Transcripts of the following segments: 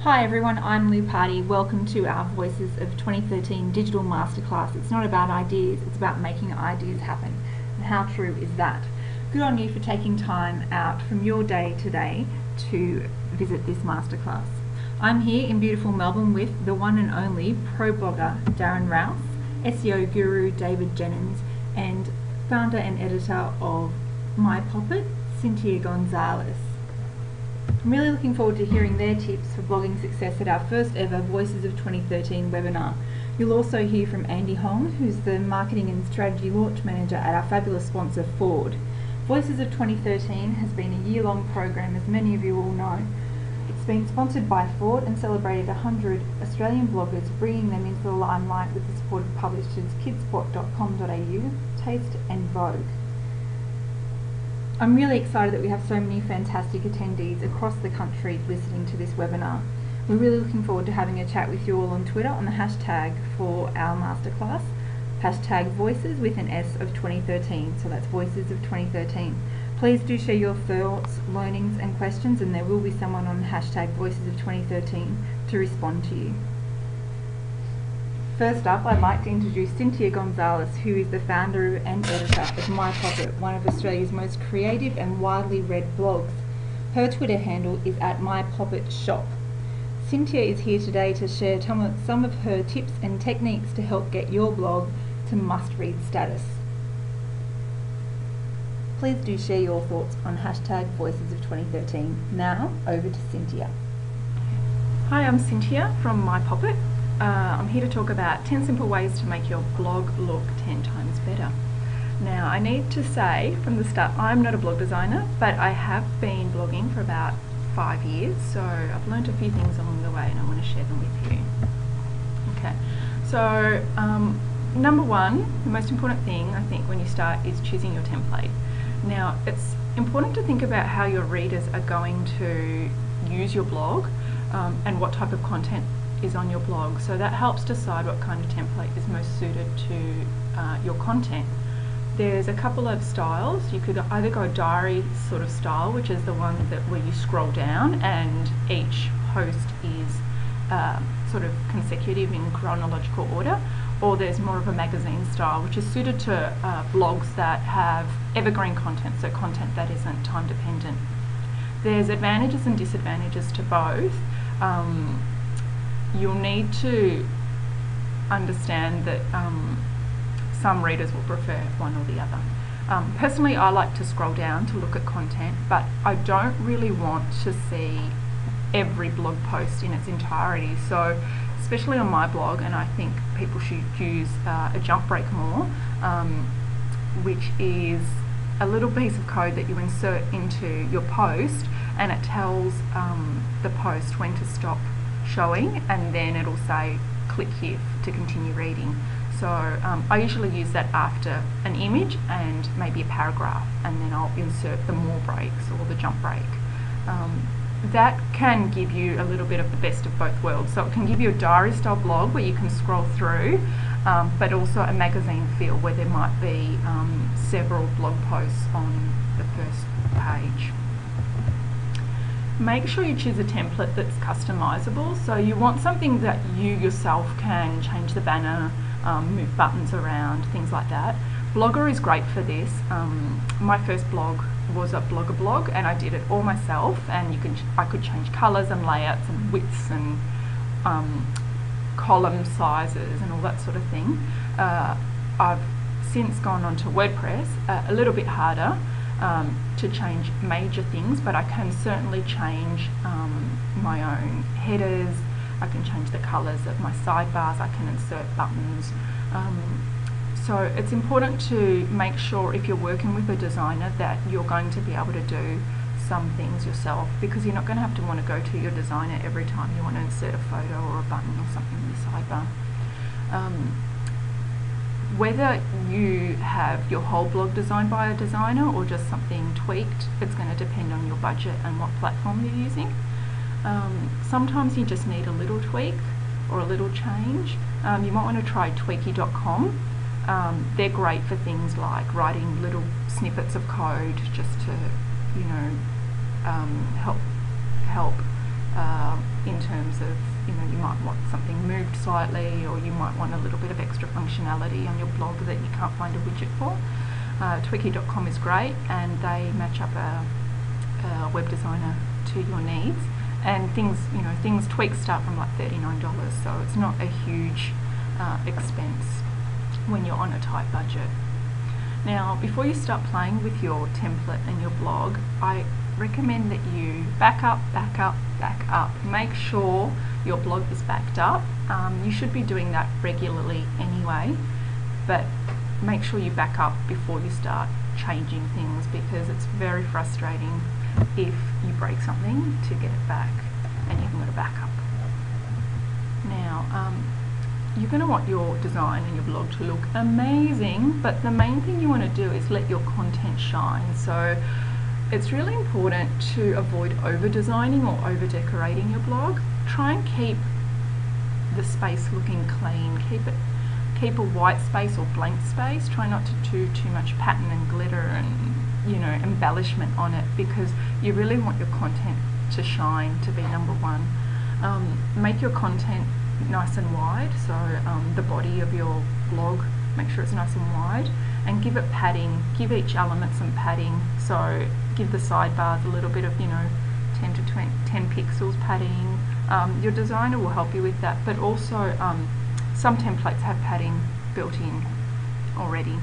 Hi everyone, I'm Lou Party. Welcome to our Voices of 2013 Digital Masterclass. It's not about ideas, it's about making ideas happen. And how true is that? Good on you for taking time out from your day today to visit this masterclass. I'm here in beautiful Melbourne with the one and only pro blogger Darren Rouse, SEO guru David Jenyns, and founder and editor of My Poppet, Cynthia Gonzales. I'm really looking forward to hearing their tips for blogging success at our first ever Voices of 2013 webinar. You'll also hear from Andy Hong, who's the Marketing and Strategy Launch Manager at our fabulous sponsor Ford. Voices of 2013 has been a year-long program, as many of you all know. It's been sponsored by Ford and celebrated 100 Australian bloggers, bringing them into the limelight with the support of publishers Kidspot.com.au, Taste and Vogue. I'm really excited that we have so many fantastic attendees across the country listening to this webinar. We're really looking forward to having a chat with you all on Twitter on the hashtag for our masterclass, hashtag Voices with an S of 2013, so that's Voices of 2013. Please do share your thoughts, learnings and questions, and there will be someone on the hashtag Voices of 2013 to respond to you. First up, I'd like to introduce Cynthia Gonzales, who is the founder and editor of My Poppet, one of Australia's most creative and widely read blogs. Her Twitter handle is @MyPoppetShop. Cynthia is here today to share some of her tips and techniques to help get your blog to must-read status. Please do share your thoughts on hashtag Voices of 2013. Now, over to Cynthia. Hi, I'm Cynthia from My Poppet. I'm here to talk about 10 simple ways to make your blog look 10 times better. Now, I need to say from the start, I'm not a blog designer, but I have been blogging for about 5 years, so I've learned a few things along the way and I want to share them with you. Okay, so number one, the most important thing I think when you start is choosing your template. Now, it's important to think about how your readers are going to use your blog and what type of content is on your blog, so that helps decide what kind of template is most suited to your content. There's a couple of styles. You could either go diary sort of style, which is the one where you scroll down and each post is sort of consecutive in chronological order, or there's more of a magazine style, which is suited to blogs that have evergreen content, so content that isn't time dependent. There's advantages and disadvantages to both. You'll need to understand that some readers will prefer one or the other. Personally, I like to scroll down to look at content, but I don't really want to see every blog post in its entirety. So, especially on my blog, and I think people should use a jump break more, which is a little piece of code that you insert into your post, and it tells the post when to stop showing, and then it'll say click here to continue reading. So I usually use that after an image and maybe a paragraph, and then I'll insert the more breaks or the jump break. That can give you a little bit of the best of both worlds. So it can give you a diary style blog where you can scroll through, but also a magazine feel where there might be several blog posts on the first page. Make sure you choose a template that's customizable. So you want something that you yourself can change the banner, move buttons around, things like that. Blogger is great for this. My first blog was a Blogger blog, and I did it all myself, and I could change colours and layouts and widths and column sizes and all that sort of thing. I've since gone on to WordPress, a little bit harder to change major things, but I can certainly change my own headers. I can change the colours of my sidebars. I can insert buttons. So it's important to make sure, if you're working with a designer, that you're going to be able to do some things yourself, because you're not going to have to want to go to your designer every time you want to insert a photo or a button or something in the sidebar. Whether you have your whole blog designed by a designer or just something tweaked, it's going to depend on your budget and what platform you're using. Sometimes you just need a little tweak or a little change. You might want to try tweaky.com. They're great for things like writing little snippets of code just to, help in terms terms of, you know, you might want something moved slightly, or you might want a little bit of extra functionality on your blog that you can't find a widget for. Twiki.com is great, and they match up a web designer to your needs. And things tweaks start from like $39, so it's not a huge expense when you're on a tight budget. Now, before you start playing with your template and your blog, I recommend that you back up. Make sure your blog is backed up. You should be doing that regularly anyway, but make sure you back up before you start changing things, because it's very frustrating if you break something to get it back and you haven't got a backup. Now, you're going to want your design and your blog to look amazing, but the main thing you want to do is let your content shine. So it's really important to avoid over designing or over decorating your blog. Try and keep the space looking clean. Keep a white space or blank space. Try not to do too much pattern and glitter and, you know, embellishment on it, because you really want your content to shine, to be number one. Make your content nice and wide, so the body of your blog, make sure it's nice and wide, and give it padding. Give each element some padding, so give the sidebars a little bit of, 10 to 10 pixels padding. Your designer will help you with that, but also some templates have padding built in already.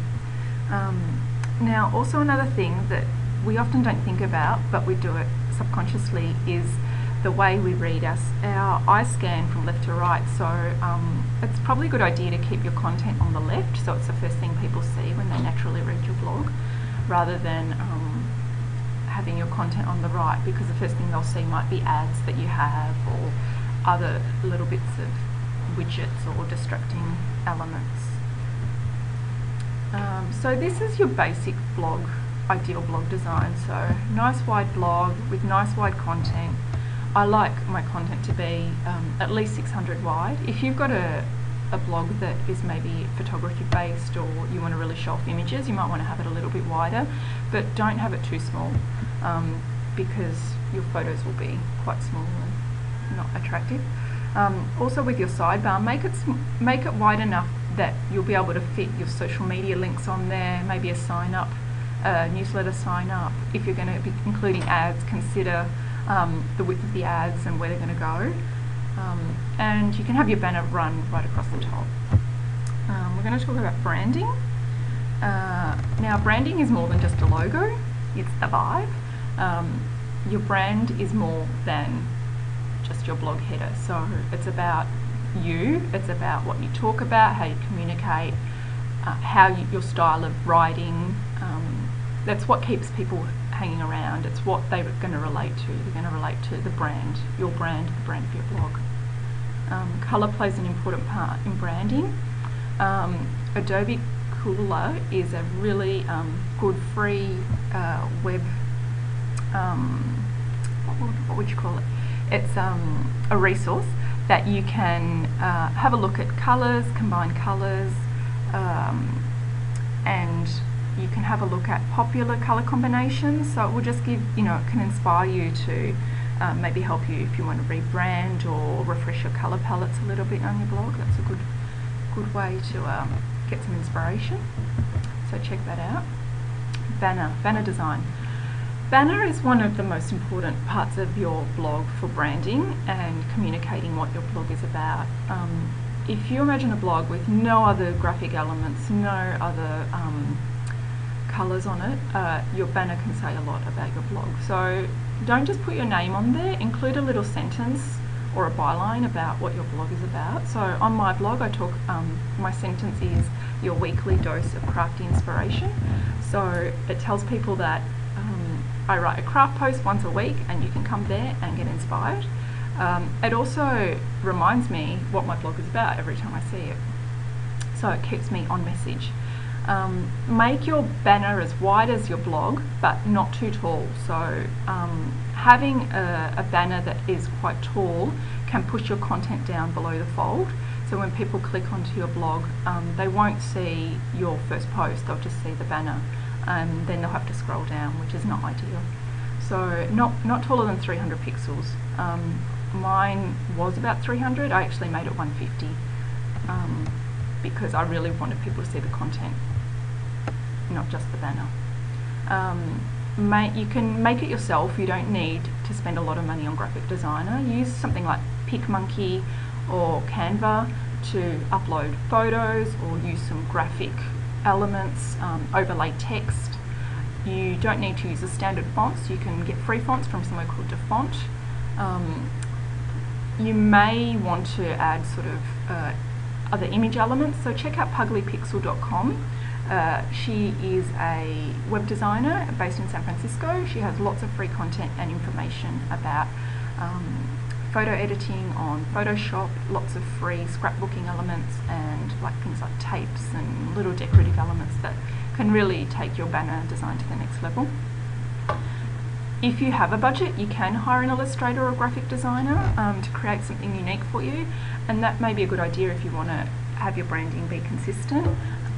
Now, also another thing that we often don't think about, but we do it subconsciously, is the way we read our eye scan from left to right. So it's probably a good idea to keep your content on the left, so it's the first thing people see when they naturally read your blog, rather than having your content on the right, because the first thing they'll see might be ads that you have or other little bits of widgets or distracting elements. So this is your basic blog, ideal blog design. So nice wide blog with nice wide content. I like my content to be at least 600 wide. If you've got a blog that is maybe photography based, or you want to really show off images, you might want to have it a little bit wider, but don't have it too small, because your photos will be quite small and not attractive. Also with your sidebar, make it wide enough that you'll be able to fit your social media links on there, maybe a sign up, newsletter sign up. If you're going to be including ads, consider the width of the ads and where they're going to go. And you can have your banner run right across the top. We're going to talk about branding. Now, branding is more than just a logo, it's the vibe. Your brand is more than just your blog header. So it's about you, it's about what you talk about, how you communicate, your style of writing. That's what keeps people hanging around. It's what they're going to relate to. They're going to relate to the brand, the brand for your blog. Colour plays an important part in branding. Adobe Cooler is a really good free web, what would you call it? It's a resource that you can have a look at colours, combine colours, and you can have a look at popular colour combinations. So it will just give, it can inspire you to maybe help you if you want to rebrand or refresh your colour palettes a little bit on your blog. That's a good way to get some inspiration. So check that out. Banner design. Banner is one of the most important parts of your blog for branding and communicating what your blog is about. If you imagine a blog with no other graphic elements, no other colours on it, your banner can say a lot about your blog. So don't just put your name on there, include a little sentence or a byline about what your blog is about. So on my blog I talk, my sentence is your weekly dose of crafty inspiration. So it tells people that I write a craft post once a week and you can come there and get inspired. It also reminds me what my blog is about every time I see it. So it keeps me on message. Make your banner as wide as your blog, but not too tall. So having a banner that is quite tall can push your content down below the fold. So when people click onto your blog, they won't see your first post, they'll just see the banner. And then they'll have to scroll down, which is not ideal. So not taller than 300 pixels. Mine was about 300. I actually made it 150 because I really wanted people to see the content, not just the banner. You can make it yourself. You don't need to spend a lot of money on graphic designer. Use something like PicMonkey or Canva to upload photos, or use some graphic elements, overlay text. You don't need to use the standard fonts. You can get free fonts from somewhere called DeFont. You may want to add sort of other image elements, so check out puglypixel.com. She is a web designer based in San Francisco. She has lots of free content and information about photo editing on Photoshop, lots of free scrapbooking elements, and like things like tapes and little decorative elements that can really take your banner design to the next level. If you have a budget, you can hire an illustrator or graphic designer to create something unique for you, and that may be a good idea if you want to have your branding be consistent,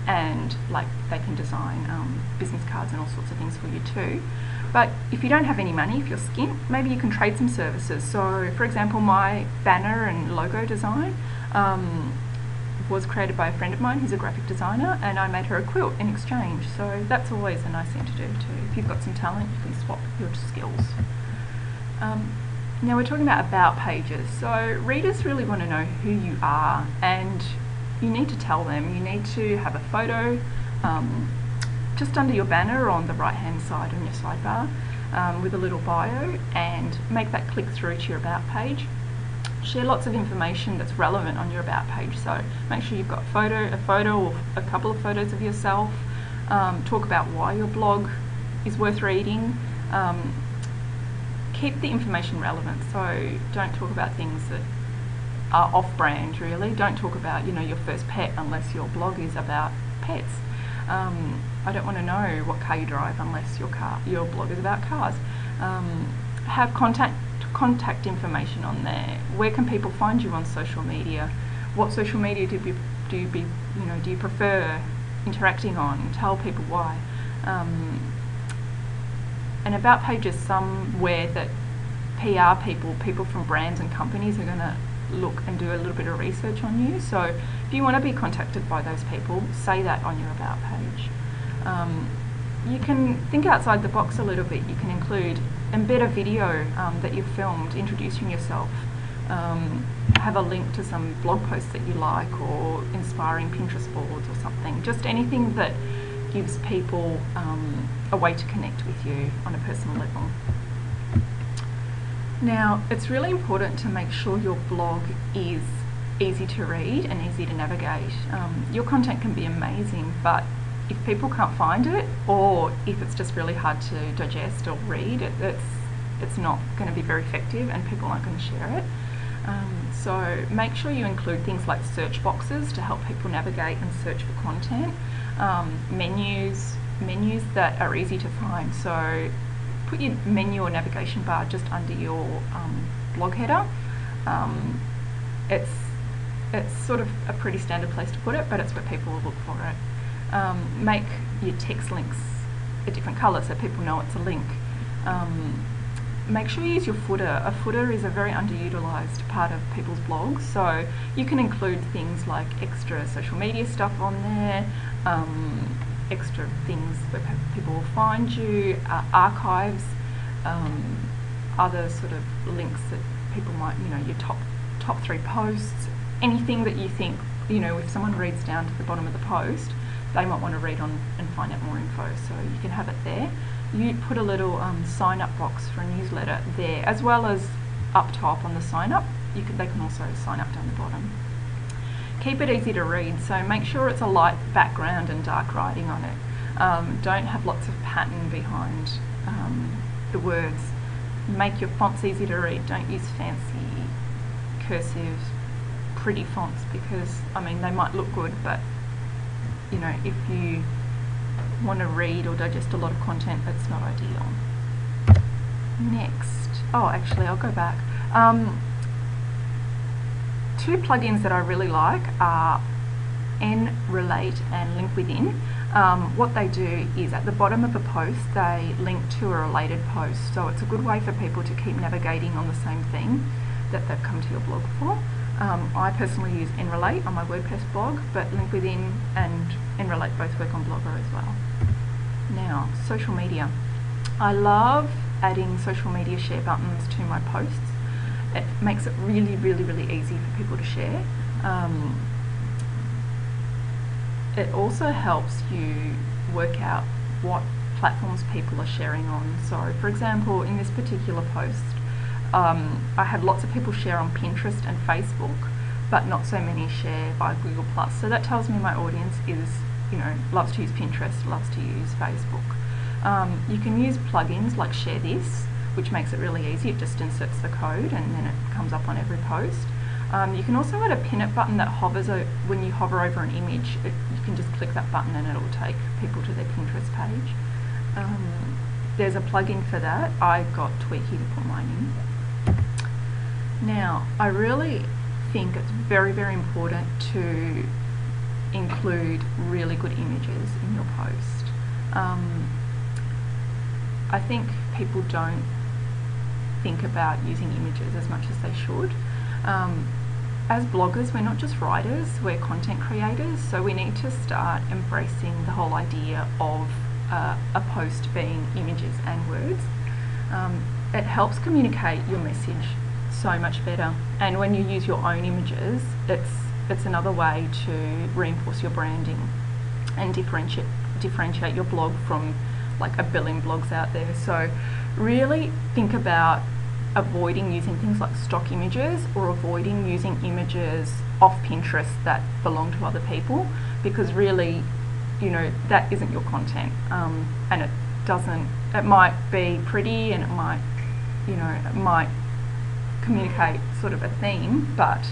and like they can design business cards and all sorts of things for you too. But if you don't have any money, if you're skint, maybe you can trade some services. So for example, my banner and logo design was created by a friend of mine who's a graphic designer, and I made her a quilt in exchange. So that's always a nice thing to do too. If you've got some talent, you can swap your skills. Now we're talking about pages. So readers really want to know who you are, and you need to tell them. You need to have a photo just under your banner on the right hand side on your sidebar with a little bio, and make that click through to your about page. Share lots of information that's relevant on your about page, so make sure you've got a photo or a couple of photos of yourself. Talk about why your blog is worth reading. Keep the information relevant, so don't talk about things that are off-brand really. Don't talk about, your first pet unless your blog is about pets. I don't want to know what car you drive unless your blog is about cars. Have contact information on there. Where can people find you on social media? What social media do you prefer interacting on? Tell people why. And about page is somewhere that PR people from brands and companies are going to look and do a little bit of research on you. So if you want to be contacted by those people, say that on your about page. You can think outside the box a little bit. You can embed a video that you've filmed introducing yourself. Have a link to some blog posts that you like, or inspiring Pinterest boards or something. Just anything that gives people a way to connect with you on a personal level. Now, it's really important to make sure your blog is easy to read and easy to navigate. Your content can be amazing, but if people can't find it, or if it's just really hard to digest or read, it's not going to be very effective, and people aren't going to share it. So make sure you include things like search boxes to help people navigate and search for content. Menus that are easy to find. So put your menu or navigation bar just under your blog header. It's sort of a pretty standard place to put it, but it's where people will look for it. Make your text links a different colour so people know it's a link. Make sure you use your footer. A footer is a very underutilised part of people's blogs, so you can include things like extra social media stuff on there, extra things where people will find you, archives, other sort of links that people might, your top 3 posts, anything that you think, if someone reads down to the bottom of the post, they might want to read on and find out more info, so you can have it there. You put a little sign up box for a newsletter there, as well as up top on the sign up. They can also sign up down the bottom. Keep it easy to read, so make sure it's a light background and dark writing on it. Don't have lots of pattern behind the words. Make your fonts easy to read. Don't use fancy, cursive, pretty fonts, because they might look good, but if you want to read or digest a lot of content, it's not ideal. Next, actually I'll go back. 2 plugins that I really like are NRelate and Link Within. What they do is at the bottom of a post they link to a related post, so it's a good way for people to keep navigating on the same thing. that they've come to your blog for. I personally use nRelate on my WordPress blog, but Link Within and nRelate both work on Blogger as well. Now, social media. I love adding social media share buttons to my posts. It makes it really, really, really easy for people to share. It also helps you work out what platforms people are sharing on. So, for example, in this particular post, I had lots of people share on Pinterest and Facebook, but not so many share by Google+. So that tells me my audience is, loves to use Pinterest, loves to use Facebook. You can use plugins like Share This, which makes it really easy. It just inserts the code and then it comes up on every post. You can also add a pin it button that hovers when you hover over an image. You can just click that button and it will take people to their Pinterest page. There's a plugin for that. I got Tweaky to put mine in. Now, I really think it's very, very important to include really good images in your post. I think people don't think about using images as much as they should. As bloggers, we're not just writers, we're content creators, so we need to start embracing the whole idea of a post being images and words. It helps communicate your message so much better, and when you use your own images, it's another way to reinforce your branding and differentiate your blog from like a billion blogs out there. So really think about avoiding using things like stock images or avoiding using images off Pinterest that belong to other people, because really, that isn't your content, and it might be pretty and it might communicate sort of a theme, but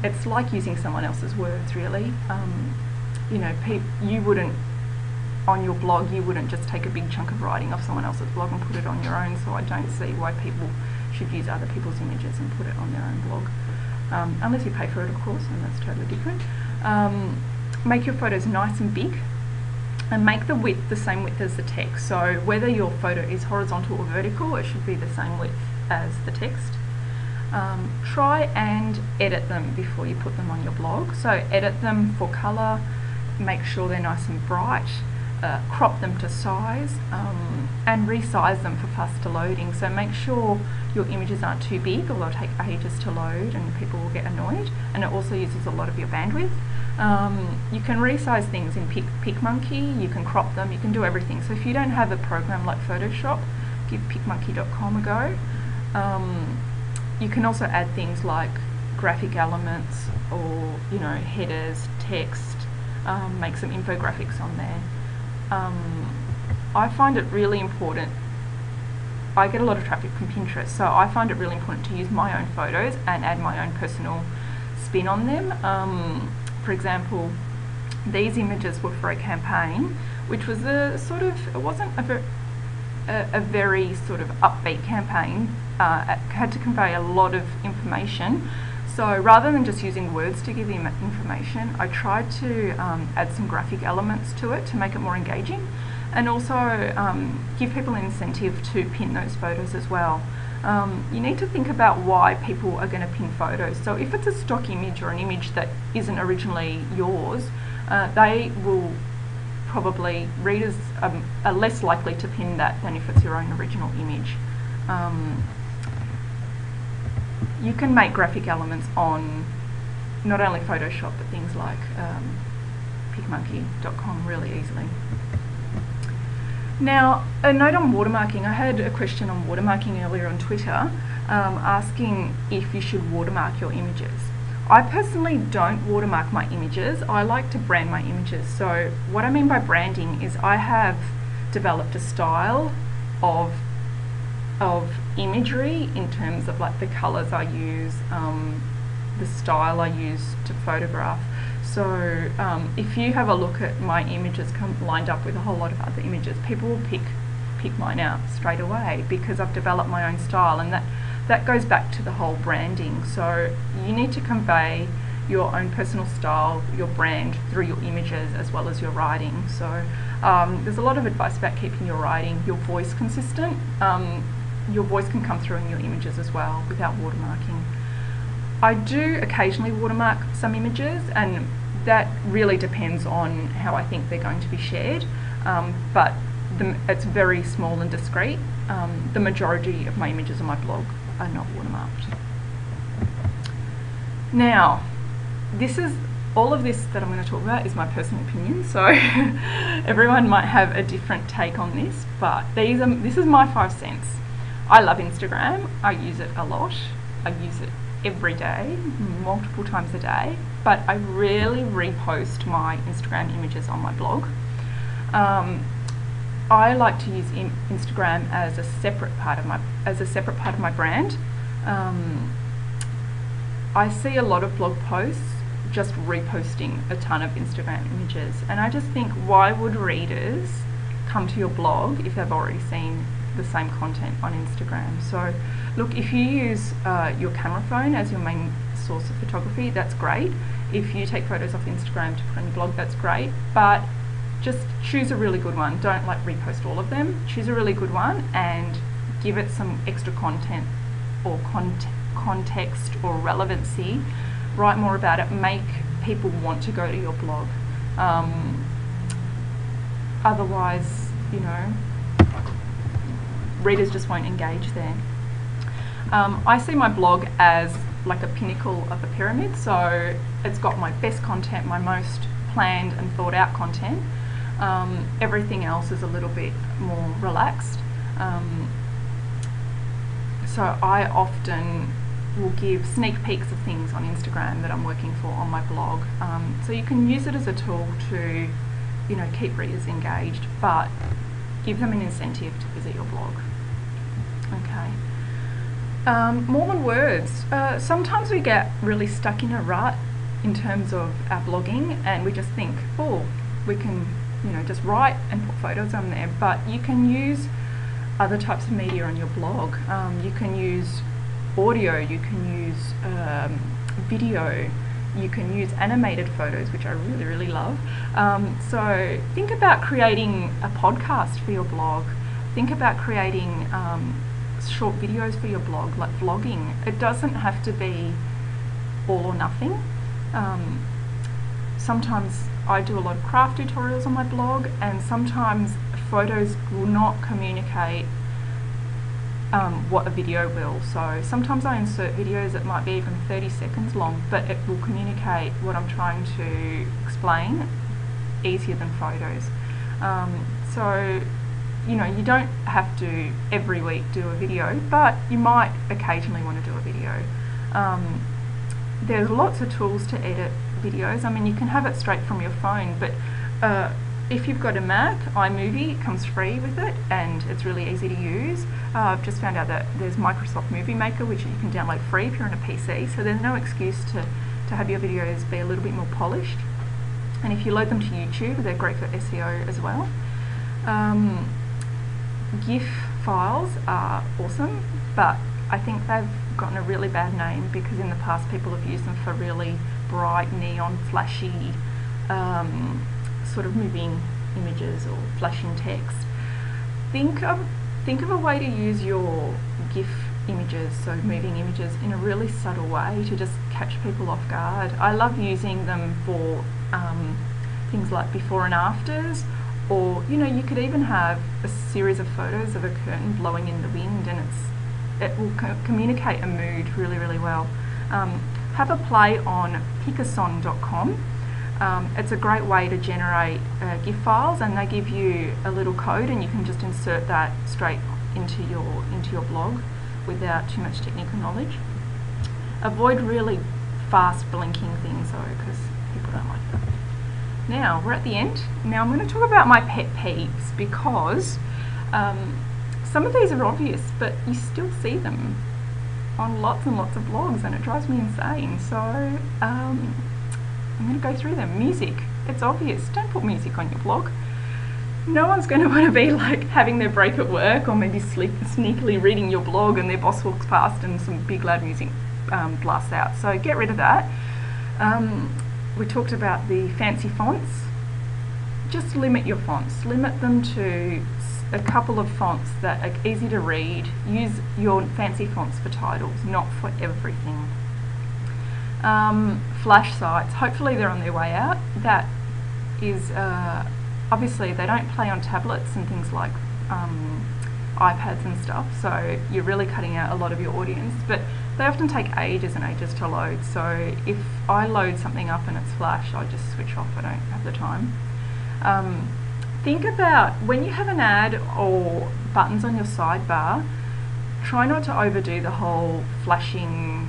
it's like using someone else's words, really. You wouldn't, on your blog, you wouldn't just take a big chunk of writing off someone else's blog and put it on your own, so I don't see why people should use other people's images and put it on their own blog. Unless you pay for it, of course, and that's totally different. Make your photos nice and big, and make the width the same width as the text. So whether your photo is horizontal or vertical, it should be the same width as the text. Try and edit them before you put them on your blog. So edit them for colour, make sure they're nice and bright, crop them to size, and resize them for faster loading. So make sure your images aren't too big, or they'll take ages to load and people will get annoyed, and it also uses a lot of your bandwidth. You can resize things in PicMonkey, you can crop them, you can do everything. So if you don't have a program like Photoshop, give picmonkey.com a go. You can also add things like graphic elements or headers, text, make some infographics on there. I find it really important. I get a lot of traffic from Pinterest, so I find it really important to use my own photos and add my own personal spin on them. For example, these images were for a campaign, which was it wasn't a very sort of upbeat campaign. It had to convey a lot of information. So rather than just using words to give them information, I tried to add some graphic elements to it to make it more engaging, and also give people an incentive to pin those photos as well. You need to think about why people are going to pin photos. So if it's a stock image or an image that isn't originally yours, they will probably, readers are less likely to pin that than if it's your own original image. You can make graphic elements on not only Photoshop, but things like picmonkey.com really easily. Now, a note on watermarking. I had a question on watermarking earlier on Twitter, asking if you should watermark your images. I personally don't watermark my images. I like to brand my images. So what I mean by branding is I have developed a style of imagery in terms of like the colours I use, the style I use to photograph. So if you have a look at my images lined up with a whole lot of other images, people will pick mine out straight away because I've developed my own style, and that goes back to the whole branding. So you need to convey your own personal style, your brand, through your images as well as your writing. So there's a lot of advice about keeping your writing, your voice consistent. Your voice can come through in your images as well without watermarking. I do occasionally watermark some images, and that really depends on how I think they're going to be shared, but it's very small and discreet. The majority of my images on my blog are not watermarked. Now, all of this that I'm going to talk about is my personal opinion, so everyone might have a different take on this, but this is my 5 cents. I love Instagram. I use it a lot. I use it every day, multiple times a day, but I rarely repost my Instagram images on my blog. I like to use Instagram as a separate part of my brand. I see a lot of blog posts just reposting a ton of Instagram images, and I just think, why would readers come to your blog if they've already seen the same content on Instagram? So look, if you use your camera phone as your main source of photography, that's great. If you take photos off Instagram to put on your blog, that's great, but just choose a really good one. Don't repost all of them. Choose a really good one and give it some extra content or context or relevancy. Write more about it. Make people want to go to your blog. Otherwise, readers just won't engage there. I see my blog as like a pinnacle of a pyramid, so it's got my best content, my most planned and thought out content. Everything else is a little bit more relaxed. So I often will give sneak peeks of things on Instagram that I'm working for on my blog. So you can use it as a tool to, keep readers engaged, but give them an incentive to visit your blog. Okay. More than words. Sometimes we get really stuck in a rut in terms of our blogging, and we just think, oh, we can, just write and put photos on there, but you can use other types of media on your blog. You can use audio, you can use video, you can use animated photos, which I really, really love. So think about creating a podcast for your blog. Think about creating short videos for your blog, like vlogging. It doesn't have to be all or nothing. Sometimes I do a lot of craft tutorials on my blog, and sometimes photos will not communicate what a video will. So sometimes I insert videos that might be even 30 seconds long, but it will communicate what I'm trying to explain easier than photos. So you don't have to every week do a video, but you might occasionally want to do a video. There's lots of tools to edit videos. I mean, you can have it straight from your phone, but if you've got a Mac, iMovie comes free with it, and it's really easy to use. I've just found out that there's Microsoft Movie Maker, which you can download free if you're on a PC, so there's no excuse to have your videos be a little bit more polished. And if you load them to YouTube, they're great for SEO as well. GIF files are awesome, but I think they've gotten a really bad name because in the past people have used them for really bright, neon, flashy, sort of moving images or flashing text. Think of a way to use your GIF images, so moving images, in a really subtle way to just catch people off guard. I love using them for things like before and afters, or you could even have a series of photos of a curtain blowing in the wind, and it will communicate a mood really, really well. Have a play on Picasson.com. It's a great way to generate GIF files, and they give you a little code, and you can just insert that straight into your blog without too much technical knowledge. Avoid really fast blinking things though, because people don't like that. Now we're at the end. Now I'm going to talk about my pet peeves, because some of these are obvious, but you still see them on lots and lots of blogs, and it drives me insane. So I'm going to go through them. Music. It's obvious. Don't put music on your blog. No one's going to want to be like having their break at work, or maybe sneakily reading your blog and their boss walks past and some big loud music blasts out. So get rid of that. We talked about the fancy fonts. Just limit your fonts. Limit them to a couple of fonts that are easy to read. Use your fancy fonts for titles, not for everything. Flash sites, hopefully they're on their way out. That is, obviously they don't play on tablets and things like iPads and stuff, so you're really cutting out a lot of your audience, but they often take ages and ages to load. So if I load something up and it's Flash, I just switch off. I don't have the time. Think about when you have an ad or buttons on your sidebar, try not to overdo the whole flashing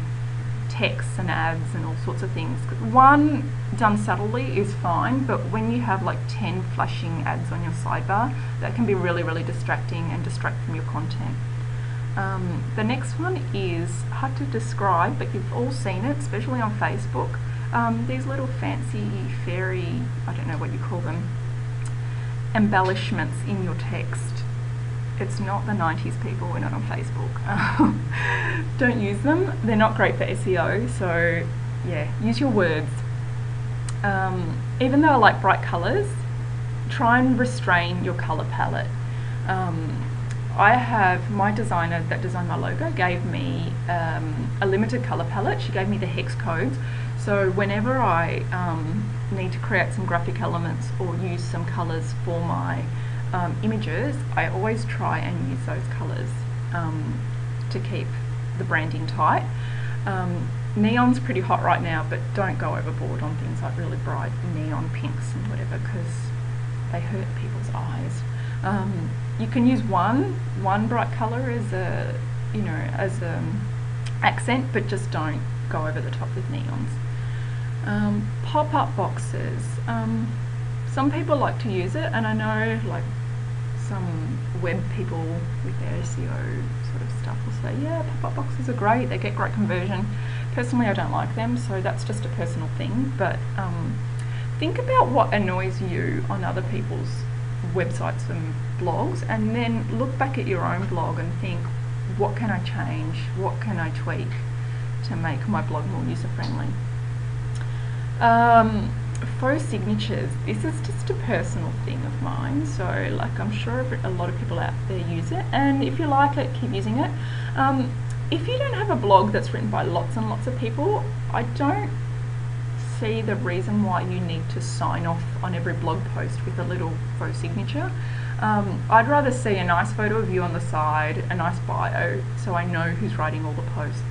texts and ads and all sorts of things. One done subtly is fine, but when you have like 10 flashing ads on your sidebar, that can be really, really distracting and distract from your content. The next one is hard to describe, but you've all seen it, especially on Facebook. These little fancy fairy, I don't know what you call them, embellishments in your text. It's not the 90s, people, we're not on Facebook. Don't use them. They're not great for SEO, so yeah, use your words. Even though I like bright colours, try and restrain your colour palette. I have, my designer that designed my logo gave me a limited colour palette. She gave me the hex codes, so whenever I need to create some graphic elements or use some colours for my images, I always try and use those colours to keep the branding tight. Neon's pretty hot right now, but don't go overboard on things like really bright neon pinks and whatever, because they hurt people's eyes. You can use one bright colour as a, you know, as a accent, but just don't go over the top with neons. Pop-up boxes. Some people like to use it, and I know like some web people with their SEO sort of stuff will say, yeah, pop-up boxes are great, they get great conversion. Personally, I don't like them, so that's just a personal thing, but think about what annoys you on other people's websites and blogs, and then look back at your own blog and think, what can I change, what can I tweak to make my blog more user-friendly? Faux signatures, this is just a personal thing of mine, so like I'm sure a lot of people out there use it, and if you like it, keep using it. If you don't have a blog that's written by lots and lots of people, I don't see the reason why you need to sign off on every blog post with a little faux signature. I'd rather see a nice photo of you on the side, a nice bio, so I know who's writing all the posts.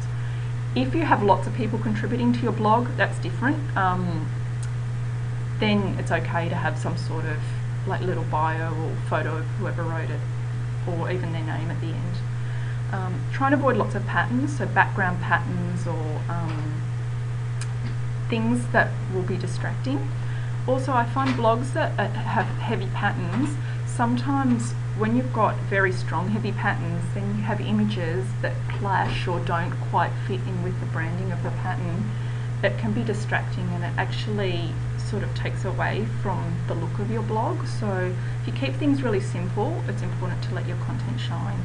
If you have lots of people contributing to your blog, that's different. Then it's okay to have some sort of like little bio or photo of whoever wrote it, or even their name at the end. Try and avoid lots of patterns, so background patterns or things that will be distracting. Also, I find blogs that have heavy patterns, sometimes when you've got very strong heavy patterns, then you have images that clash or don't quite fit in with the branding of the pattern. That can be distracting, and it actually sort of takes away from the look of your blog. So if you keep things really simple, it's important to let your content shine.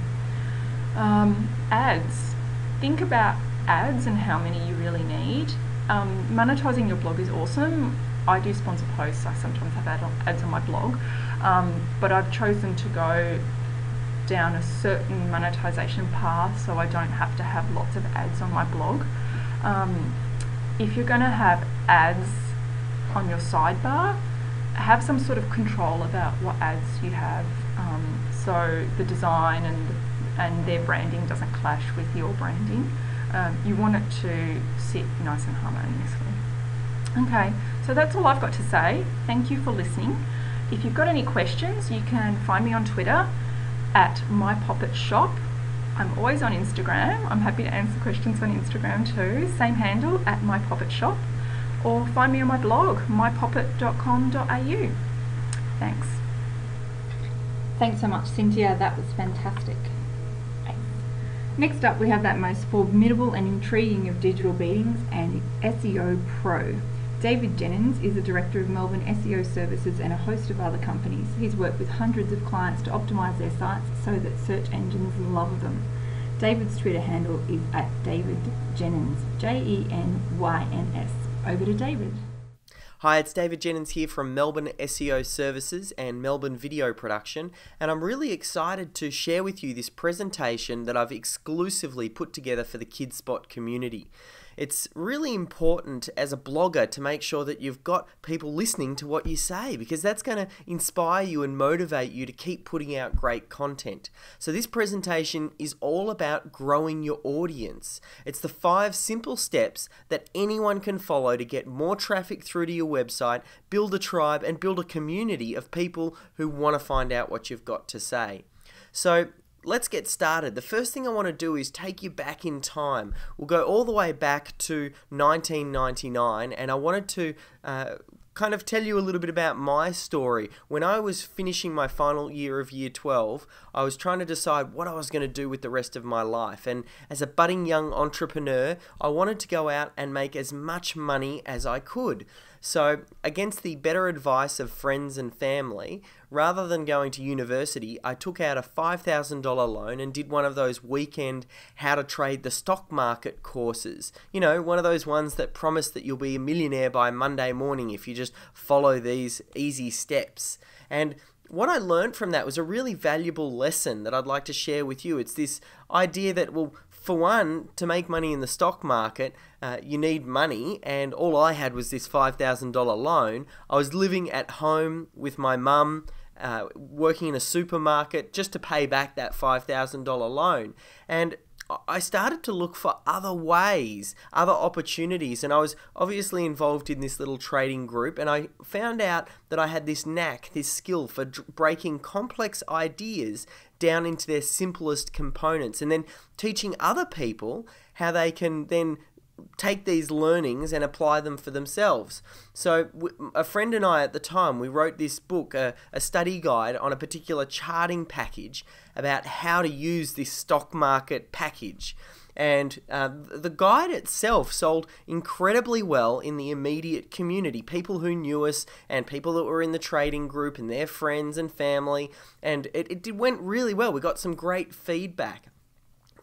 Ads. Think about ads and how many you really need. Monetizing your blog is awesome. I do sponsor posts, I sometimes have ads on my blog, but I've chosen to go down a certain monetization path so I don't have to have lots of ads on my blog. If you're going to have ads on your sidebar, have some sort of control about what ads you have, so the design and their branding doesn't clash with your branding. You want it to sit nice and harmoniously. Okay, so that's all I've got to say. Thank you for listening. If you've got any questions, you can find me on Twitter at My Poppet Shop. I'm always on Instagram. I'm happy to answer questions on Instagram too. Same handle, at My Poppet Shop. Or find me on my blog, mypoppet.com.au. Thanks. Thanks so much, Cynthia. That was fantastic. Next up, we have that most formidable and intriguing of digital beatings, and SEO Pro. David Jenyns is the director of Melbourne SEO Services and a host of other companies. He's worked with hundreds of clients to optimise their sites so that search engines love them. David's Twitter handle is at David Jenyns, Jenyns. Over to David. Hi, it's David Jenyns here from Melbourne SEO Services and Melbourne Video Production, and I'm really excited to share with you this presentation that I've exclusively put together for the Kidspot community. it's really important as a blogger to make sure that you've got people listening to what you say, because that's going to inspire you and motivate you to keep putting out great content. So this presentation is all about growing your audience. It's the 5 simple steps that anyone can follow to get more traffic through to your website, build a tribe, and build a community of people who want to find out what you've got to say. So let's get started. The first thing I want to do is take you back in time. We'll go all the way back to 1999, and I wanted to kind of tell you a little bit about my story. When I was finishing my final year of year 12, I was trying to decide what I was going to do with the rest of my life. And as a budding young entrepreneur, I wanted to go out and make as much money as I could. So, against the better advice of friends and family, rather than going to university, I took out a $5,000 loan and did one of those weekend how to trade the stock market courses. You know, one of those ones that promise that you'll be a millionaire by Monday morning if you just follow these easy steps. And what I learned from that was a really valuable lesson that I'd like to share with you. It's this idea that, well, for one, to make money in the stock market, you need money, and all I had was this $5,000 loan. I was living at home with my mum, working in a supermarket just to pay back that $5,000 loan. And I started to look for other ways, other opportunities, and I was obviously involved in this little trading group, and I found out that I had this knack, this skill for breaking complex ideas down into their simplest components, and then teaching other people how they can then take these learnings and apply them for themselves. So a friend and I at the time, we wrote this book, a study guide on a particular charting package about how to use this stock market package. And the guide itself sold incredibly well in the immediate community, people who knew us and people that were in the trading group and their friends and family. And it went really well. We got some great feedback.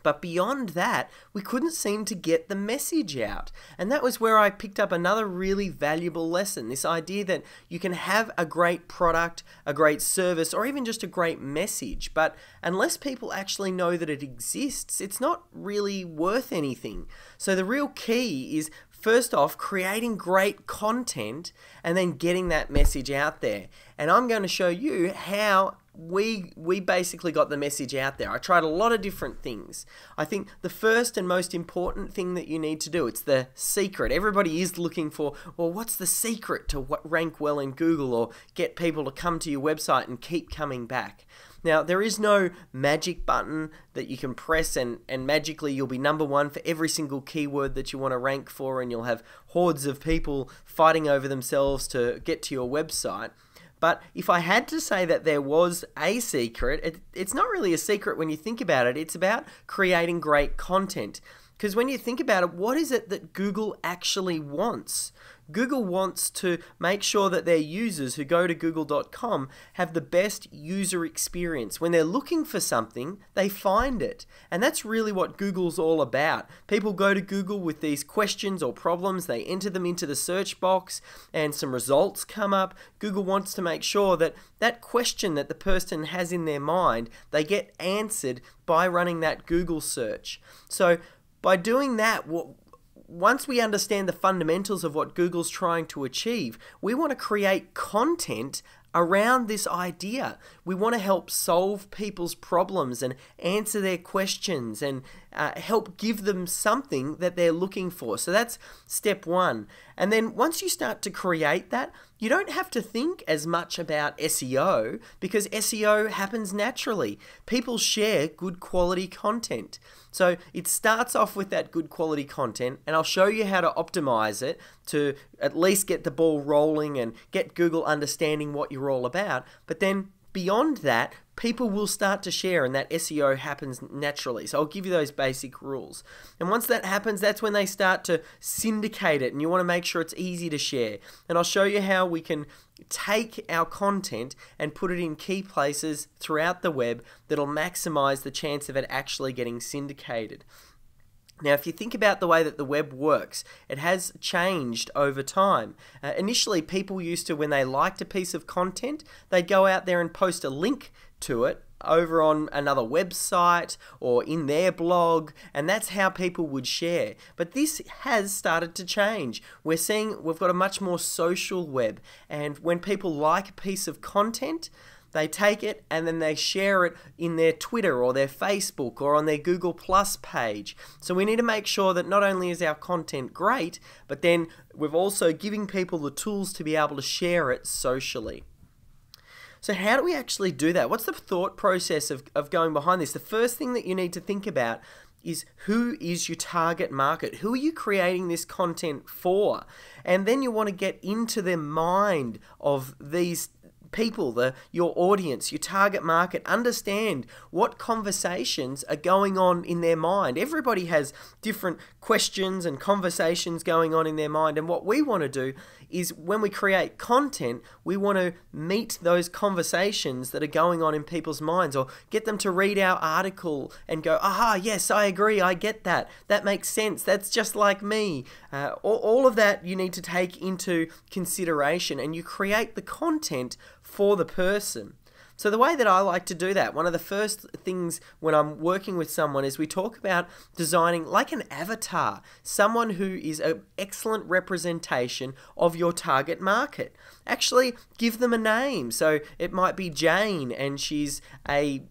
But beyond that, we couldn't seem to get the message out. And that was where I picked up another really valuable lesson, this idea that you can have a great product, a great service, or even just a great message, but unless people actually know that it exists, it's not really worth anything. So the real key is, first off, creating great content and then getting that message out there. And I'm going to show you how we basically got the message out there. I tried a lot of different things. I think the first and most important thing that you need to do, it's the secret. Everybody is looking for, well, what's the secret to rank well in Google or get people to come to your website and keep coming back? Now, there is no magic button that you can press and magically you'll be number 1 for every single keyword that you want to rank for, and you'll have hordes of people fighting over themselves to get to your website. But if I had to say that there was a secret, it's not really a secret when you think about it. It's about creating great content. Because when you think about it, what is it that Google actually wants? Google wants to make sure that their users who go to google.com have the best user experience. When they're looking for something, they find it. And that's really what Google's all about. People go to Google with these questions or problems, they enter them into the search box, and some results come up. Google wants to make sure that that question that the person has in their mind, they get answered by running that Google search. So by doing that, once we understand the fundamentals of what Google's trying to achieve, we want to create content around this idea. We want to help solve people's problems and answer their questions and help give them something that they're looking for. So that's step 1. And then once you start to create that, you don't have to think as much about SEO because SEO happens naturally. People share good quality content. So it starts off with that good quality content, and I'll show you how to optimize it to at least get the ball rolling and get Google understanding what you're all about. But then beyond that, people will start to share, and that SEO happens naturally. So I'll give you those basic rules. And once that happens, that's when they start to syndicate it, and you want to make sure it's easy to share. And I'll show you how we can take our content and put it in key places throughout the web that'll maximize the chance of it actually getting syndicated. Now, if you think about the way that the web works, it has changed over time. Initially, people used to, when they liked a piece of content, they'd go out there and post a link to it over on another website or in their blog, and that's how people would share. But this has started to change. We're seeing we've got a much more social web, and when people like a piece of content, they take it and then they share it in their Twitter or their Facebook or on their Google Plus page. So we need to make sure that not only is our content great, but then we're also giving people the tools to be able to share it socially. So how do we actually do that? What's the thought process of going behind this? The first thing that you need to think about is, who is your target market? Who are you creating this content for? And then you want to get into the mind of these people, your audience, your target market. Understand what conversations are going on in their mind. Everybody has different questions and conversations going on in their mind, and what we want to do is, when we create content, we want to meet those conversations that are going on in people's minds, or get them to read our article and go, aha, yes, I agree, I get that, that makes sense, that's just like me. All of that you need to take into consideration, and you create the content for the person. So the way that I like to do that, one of the first things when I'm working with someone, is we talk about designing like an avatar, someone who is an excellent representation of your target market. Actually give them a name. So it might be Jane, and she's a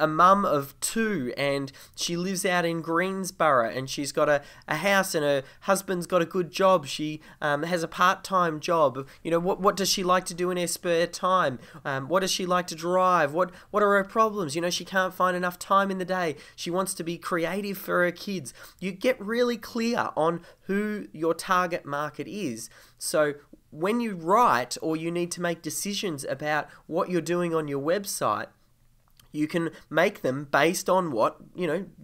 mum of 2, and she lives out in Greensborough, and she's got a house, and her husband's got a good job. She has a part-time job. You know, what does she like to do in her spare time? What does she like to drive? What are her problems? You know, she can't find enough time in the day. She wants to be creative for her kids. You get really clear on who your target market is. So when you write, or you need to make decisions about what you're doing on your website, you can make them based on what,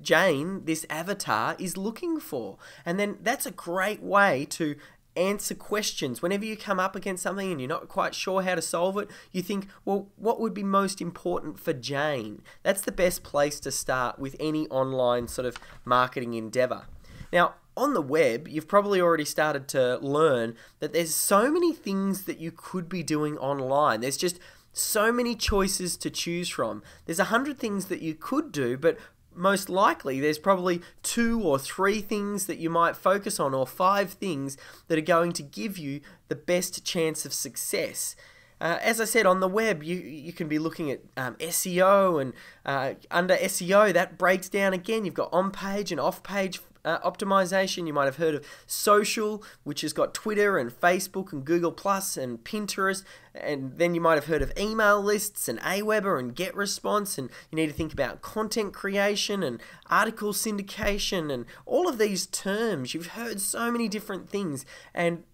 Jane, this avatar, is looking for. And then that's a great way to answer questions. Whenever you come up against something and you're not quite sure how to solve it, you think, well, what would be most important for Jane? That's the best place to start with any online sort of marketing endeavor. Now, on the web, you've probably already started to learn that there's so many things that you could be doing online. There's just so many choices to choose from. There's 100 things that you could do, but most likely there's probably 2 or 3 things that you might focus on, or 5 things that are going to give you the best chance of success. As I said, on the web, you can be looking at SEO, and under SEO, that breaks down again. You've got on-page and off-page optimization. You might have heard of social, which has got Twitter and Facebook and Google Plus and Pinterest. And then you might have heard of email lists and Aweber and GetResponse. And you need to think about content creation and article syndication and all of these terms. You've heard so many different things, and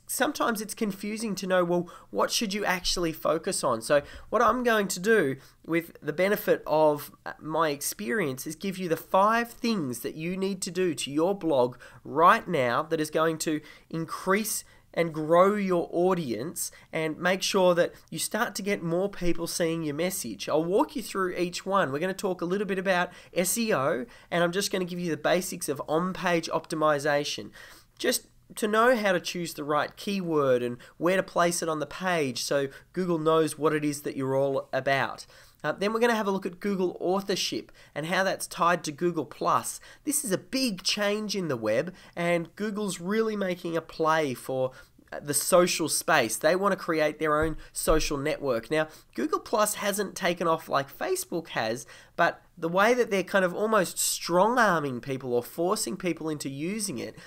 sometimes it's confusing to know, well, what should you actually focus on? So what I'm going to do, with the benefit of my experience, is give you the 5 things that you need to do to your blog right now that is going to increase and grow your audience and make sure that you start to get more people seeing your message. I'll walk you through each one. We're going to talk a little bit about SEO, and I'm just going to give you the basics of on-page optimization. Just to know how to choose the right keyword and where to place it on the page so Google knows what it is that you're all about. Then we're going to have a look at Google authorship and how that's tied to Google+. This is a big change in the web, and Google's really making a play for the social space. They want to create their own social network. Now, Google Plus hasn't taken off like Facebook has, but the way that they're kind of almost strong-arming people or forcing people into using it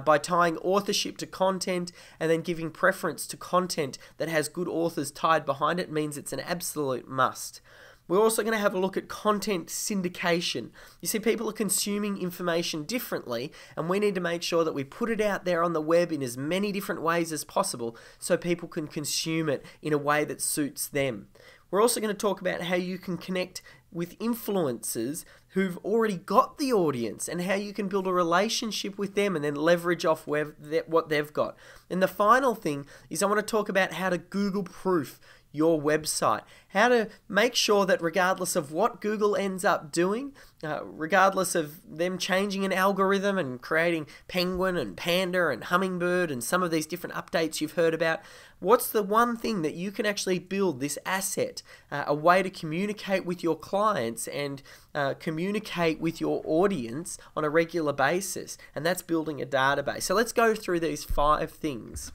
by tying authorship to content and then giving preference to content that has good authors tied behind it means it's an absolute must. We're also going to have a look at content syndication. You see, people are consuming information differently, and we need to make sure that we put it out there on the web in as many different ways as possible so people can consume it in a way that suits them. We're also going to talk about how you can connect with influencers who've already got the audience and how you can build a relationship with them and then leverage off what they've got. And the final thing is I want to talk about how to Google proof your website. How to make sure that regardless of what Google ends up doing, regardless of them changing an algorithm and creating penguin and panda and hummingbird and some of these different updates you've heard about, what's the one thing that you can actually build, this asset, a way to communicate with your clients and communicate with your audience on a regular basis? And that's building a database. So let's go through these 5 things.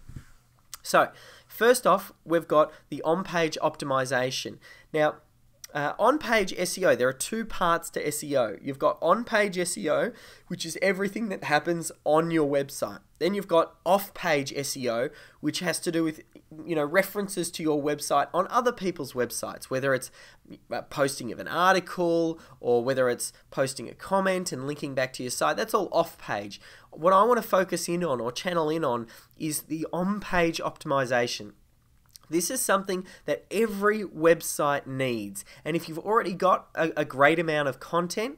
So first off, we've got the on-page optimization. Now, on-page SEO, there are 2 parts to SEO. You've got on-page SEO, which is everything that happens on your website. Then you've got off-page SEO, which has to do with, references to your website on other people's websites, whether it's posting of an article or whether it's posting a comment and linking back to your site. That's all off-page. What I want to focus in on or channel in on is the on-page optimization. This is something that every website needs. And if you've already got a great amount of content,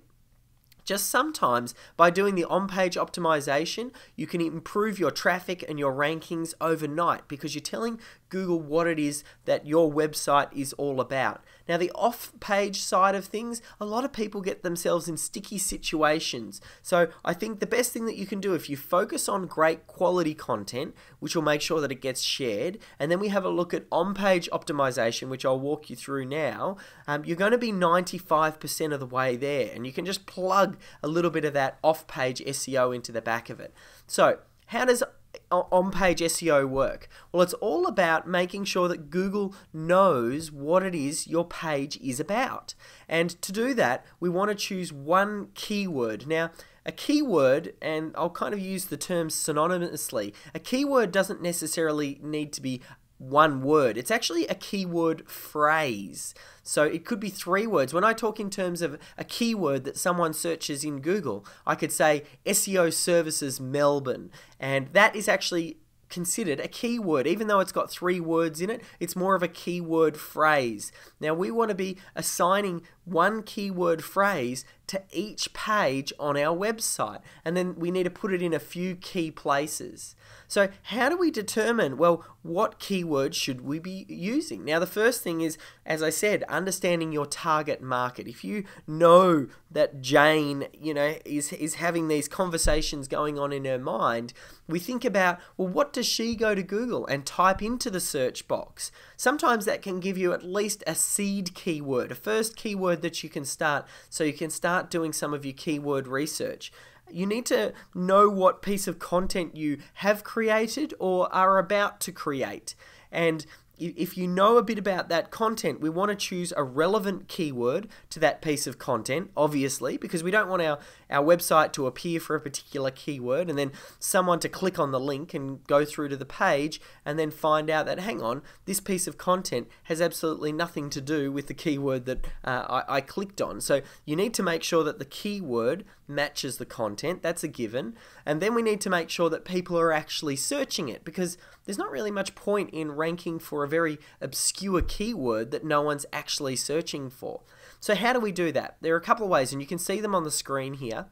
just sometimes by doing the on-page optimization, you can improve your traffic and your rankings overnight because you're telling Google what it is that your website is all about. Now, the off-page side of things, a lot of people get themselves in sticky situations. So I think the best thing that you can do, if you focus on great quality content, which will make sure that it gets shared, and then we have a look at on-page optimization, which I'll walk you through now, you're going to be 95% of the way there, and you can just plug a little bit of that off-page SEO into the back of it. So how does on-page SEO work? Well, it's all about making sure that Google knows what it is your page is about. And to do that, we want to choose one keyword. Now, a keyword, and I'll kind of use the term synonymously, a keyword doesn't necessarily need to be one word. It's actually a keyword phrase. So it could be 3 words. When I talk in terms of a keyword that someone searches in Google, I could say SEO Services Melbourne, and that is actually considered a keyword. Even though it's got 3 words in it, it's more of a keyword phrase. Now we want to be assigning one keyword phrase to each page on our website, and then we need to put it in a few key places. So how do we determine, well, what keywords should we be using? Now, the first thing is, as I said, understanding your target market. If you know that Jane, is having these conversations going on in her mind, we think about, well, what does she go to Google and type into the search box? Sometimes that can give you at least a seed keyword, a first keyword that you can start, so you can start doing some of your keyword research. You need to know what piece of content you have created or are about to create. And if you know a bit about that content, we want to choose a relevant keyword to that piece of content, obviously, because we don't want our website to appear for a particular keyword and then someone to click on the link and go through to the page and then find out that, hang on, this piece of content has absolutely nothing to do with the keyword that I clicked on. So you need to make sure that the keyword matches the content. That's a given. And then we need to make sure that people are actually searching it, because there's not really much point in ranking for a very obscure keyword that no one's actually searching for. So how do we do that? There are a couple of ways, and you can see them on the screen here.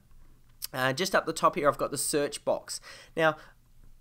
Just up the top here, I've got the search box. Now,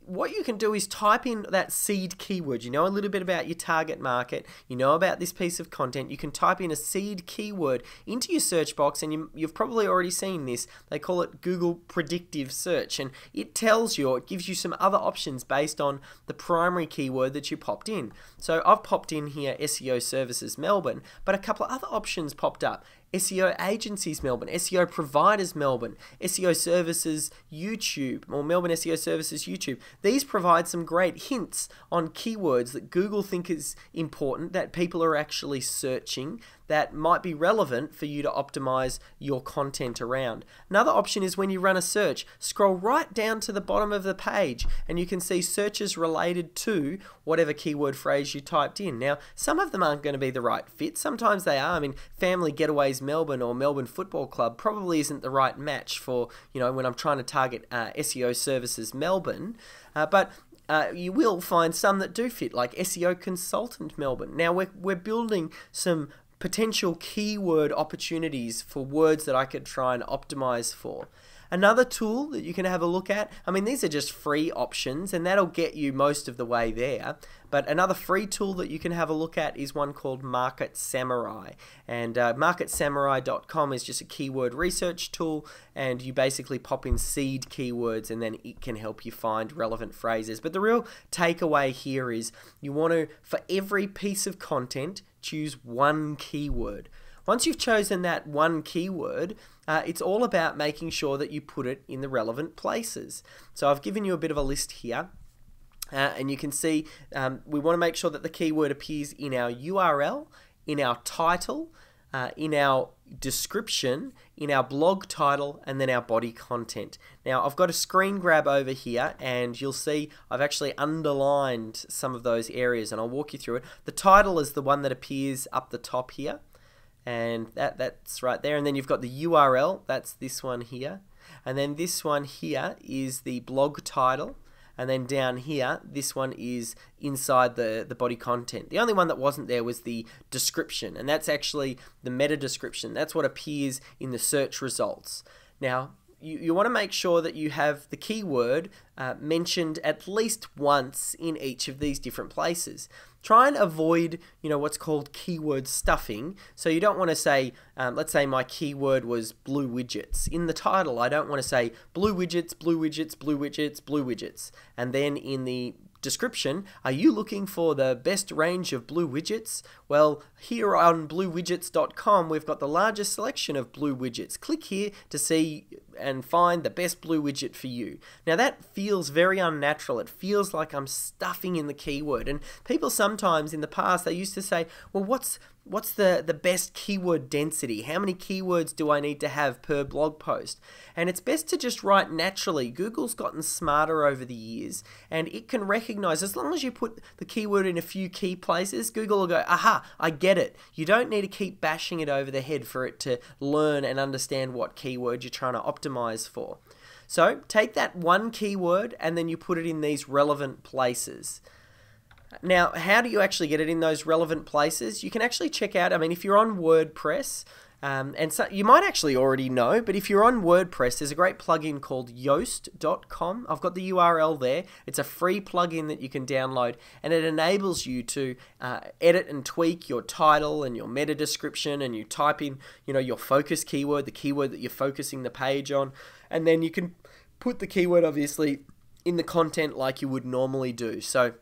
what you can do is type in that seed keyword. You know a little bit about your target market. You know about this piece of content. You can type in a seed keyword into your search box, and you've probably already seen this. They call it Google Predictive Search, and it tells you, or it gives you some other options based on the primary keyword that you popped in. So I've popped in here SEO Services Melbourne, but a couple of other options popped up. SEO Agencies Melbourne, SEO Providers Melbourne, SEO Services YouTube, or Melbourne SEO Services YouTube. These provide some great hints on keywords that Google think is important, that people are actually searching, that might be relevant for you to optimize your content around. Another option is when you run a search, scroll right down to the bottom of the page and you can see searches related to whatever keyword phrase you typed in. Now, some of them aren't going to be the right fit. Sometimes they are. I mean, Family Getaways Melbourne or Melbourne Football Club probably isn't the right match for, when I'm trying to target SEO Services Melbourne. But you will find some that do fit, like SEO Consultant Melbourne. Now, we're building some potential keyword opportunities for words that I could try and optimize for. Another tool that you can have a look at, I mean, these are just free options and that'll get you most of the way there. But another free tool that you can have a look at is one called Market Samurai. And marketsamurai.com is just a keyword research tool, and you basically pop in seed keywords and then it can help you find relevant phrases. But the real takeaway here is you want to, for every piece of content, choose one keyword. Once you've chosen that one keyword, it's all about making sure that you put it in the relevant places. So I've given you a bit of a list here. And you can see we want to make sure that the keyword appears in our URL, in our title, in our description, in our blog title, and then our body content. Now I've got a screen grab over here and you'll see I've actually underlined some of those areas and I'll walk you through it. The title is the one that appears up the top here, and that's right there. And then you've got the URL, that's this one here. And then this one here is the blog title. And then down here, this one is inside the body content. The only one that wasn't there was the description, and that's actually the meta description. That's what appears in the search results. Now, you want to make sure that you have the keyword mentioned at least once in each of these different places. Try and avoid, what's called keyword stuffing. So you don't want to say, let's say my keyword was blue widgets. In the title, I don't want to say blue widgets, blue widgets, blue widgets, blue widgets. And then in the description, are you looking for the best range of blue widgets? Well, here on bluewidgets.com, we've got the largest selection of blue widgets. Click here to see and find the best blue widget for you. Now that feels very unnatural. It feels like I'm stuffing in the keyword. And people sometimes in the past, they used to say, well, what's the best keyword density? How many keywords do I need to have per blog post? And it's best to just write naturally. Google's gotten smarter over the years, and it can recognize, as long as you put the keyword in a few key places, Google will go, aha, I get it. You don't need to keep bashing it over the head for it to learn and understand what keyword you're trying to optimize for. So take that one keyword and then you put it in these relevant places. Now, how do you actually get it in those relevant places? You can actually check out, if you're on WordPress, and so you might actually already know, but if you're on WordPress, there's a great plugin called Yoast.com. I've got the URL there. It's a free plugin that you can download, and it enables you to edit and tweak your title and your meta description, and you type in, your focus keyword, the keyword that you're focusing the page on, and then you can put the keyword, obviously, in the content like you would normally do. So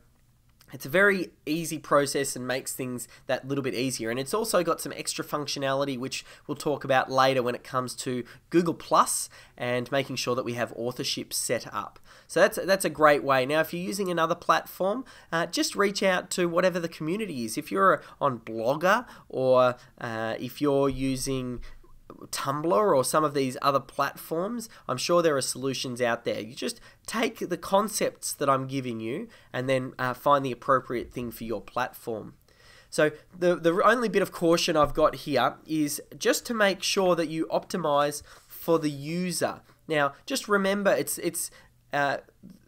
it's a very easy process and makes things that little bit easier. And it's also got some extra functionality, which we'll talk about later when it comes to Google Plus and making sure that we have authorship set up. So that's a great way. Now, if you're using another platform, just reach out to whatever the community is. If you're on Blogger or if you're using Tumblr or some of these other platforms, I'm sure there are solutions out there. You just take the concepts that I'm giving you and then find the appropriate thing for your platform. So the only bit of caution I've got here is just to make sure that you optimize for the user. Now, just remember, the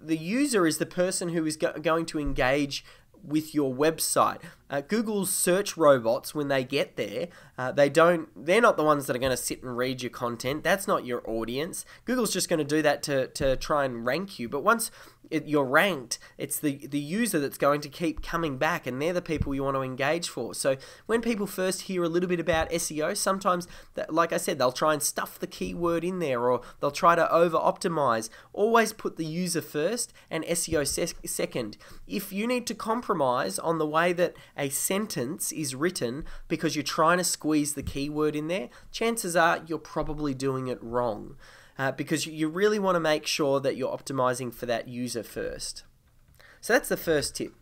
user is the person who is going to engage with your website. Google's search robots, when they get there, they're not the ones that are going to sit and read your content. That's not your audience. Google's just going to do that to try and rank you. But once you're ranked, it's the user that's going to keep coming back, and they're the people you want to engage for. So when people first hear a little bit about SEO, sometimes, like I said, they'll try and stuff the keyword in there, or they'll try to over-optimize. Always put the user first and SEO second. If you need to compromise on the way that a sentence is written because you're trying to squeeze the keyword in there, chances are you're probably doing it wrong. Because you really want to make sure that you're optimizing for that user first. So that's the first tip.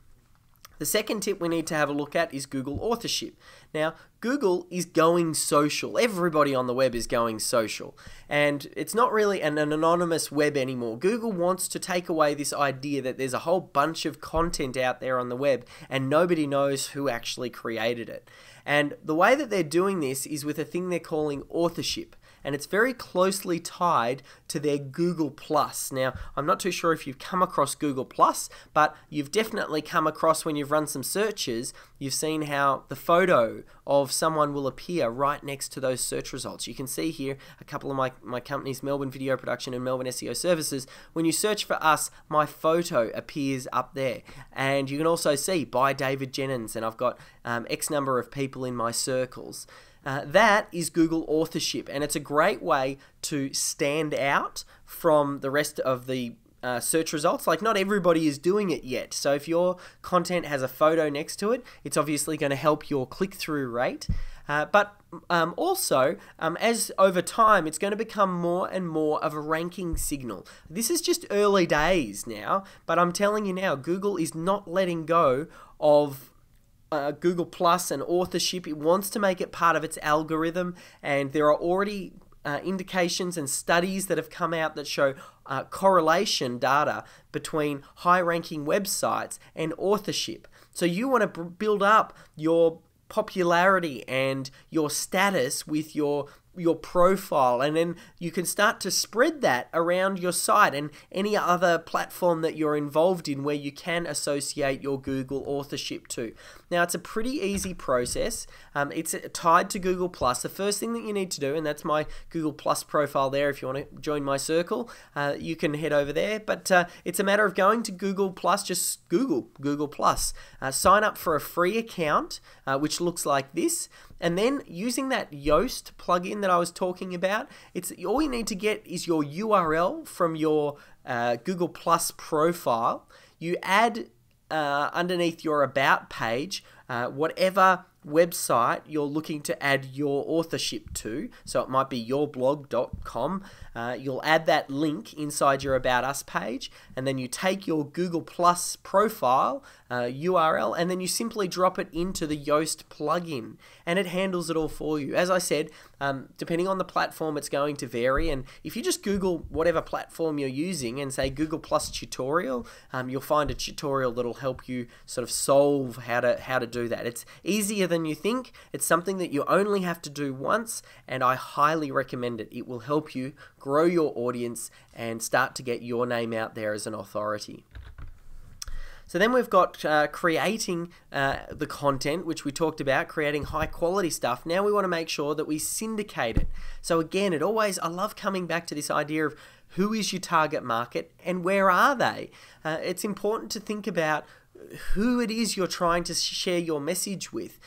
The second tip we need to have a look at is Google authorship. Now, Google is going social. Everybody on the web is going social. And it's not really an anonymous web anymore. Google wants to take away this idea that there's a whole bunch of content out there on the web and nobody knows who actually created it. And the way that they're doing this is with a thing they're calling authorship. and it's very closely tied to their Google Plus. Now, I'm not too sure if you've come across Google Plus, but you've definitely come across, when you've run some searches, you've seen how the photo of someone will appear right next to those search results. You can see here a couple of my companies, Melbourne Video Production and Melbourne SEO Services. When you search for us, my photo appears up there, and you can also see by David Jenyns, and I've got X number of people in my circles. That is Google authorship, and it's a great way to stand out from the rest of the search results. Like, not everybody is doing it yet, so if your content has a photo next to it, it's obviously going to help your click-through rate. But also, as over time, it's going to become more and more of a ranking signal. This is just early days now, but I'm telling you now, Google is not letting go of Google Plus and authorship. It wants to make it part of its algorithm, and there are already indications and studies that have come out that show correlation data between high-ranking websites and authorship. So you want to build up your popularity and your status with your profile, and then you can start to spread that around your site and any other platform that you're involved in where you can associate your Google authorship to. Now, it's a pretty easy process. It's tied to Google Plus. The first thing that you need to do, and that's my Google Plus profile there, if you want to join my circle, you can head over there, but it's a matter of going to Google Plus. Just Google Google Plus, sign up for a free account, which looks like this, and then using that Yoast plugin that I was talking about, it's all you need to get is your URL from your Google Plus profile. You add underneath your About page whatever website you're looking to add your authorship to. So it might be yourblog.com. You'll add that link inside your About Us page, and then you take your Google Plus profile URL, and then you simply drop it into the Yoast plugin, and it handles it all for you. As I said, depending on the platform, it's going to vary, and if you just Google whatever platform you're using and say Google Plus tutorial, you'll find a tutorial that'll help you sort of solve how to do that. It's easier than you think. It's something that you only have to do once, and I highly recommend it. It will help you grow your audience and start to get your name out there as an authority. So then we've got creating the content, which we talked about, creating high quality stuff. Now we want to make sure that we syndicate it. So again, I love coming back to this idea of who is your target market and where are they? It's important to think about who it is you're trying to share your message with,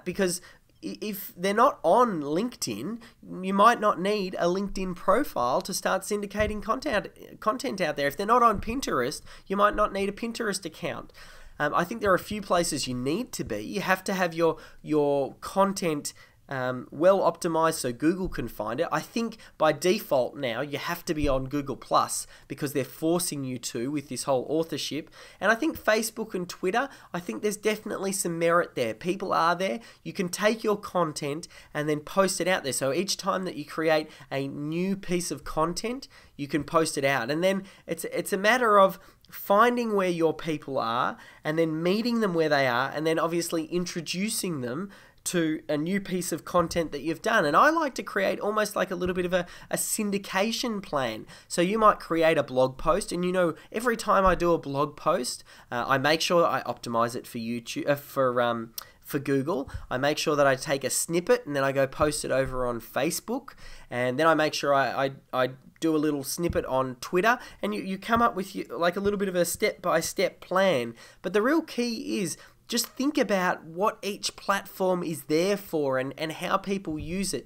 because if they're not on LinkedIn, you might not need a LinkedIn profile to start syndicating content out there. If they're not on Pinterest, you might not need a Pinterest account. I think there are a few places you need to be. You have to have your content well optimized so Google can find it. I think by default now you have to be on Google Plus because they're forcing you to with this whole authorship. And I think Facebook and Twitter, I think there's definitely some merit there. People are there. You can take your content and then post it out there. So each time that you create a new piece of content, you can post it out. And then it's a matter of finding where your people are and then meeting them where they are, and then obviously introducing them to a new piece of content that you've done. And I like to create almost like a little bit of a syndication plan. So you might create a blog post, and every time I do a blog post, I make sure I optimize it for YouTube, for Google. I make sure that I take a snippet and then I go post it over on Facebook, and then I make sure I do a little snippet on Twitter, and you come up with like a little bit of a step-by-step plan. But the real key is just think about what each platform is there for and how people use it.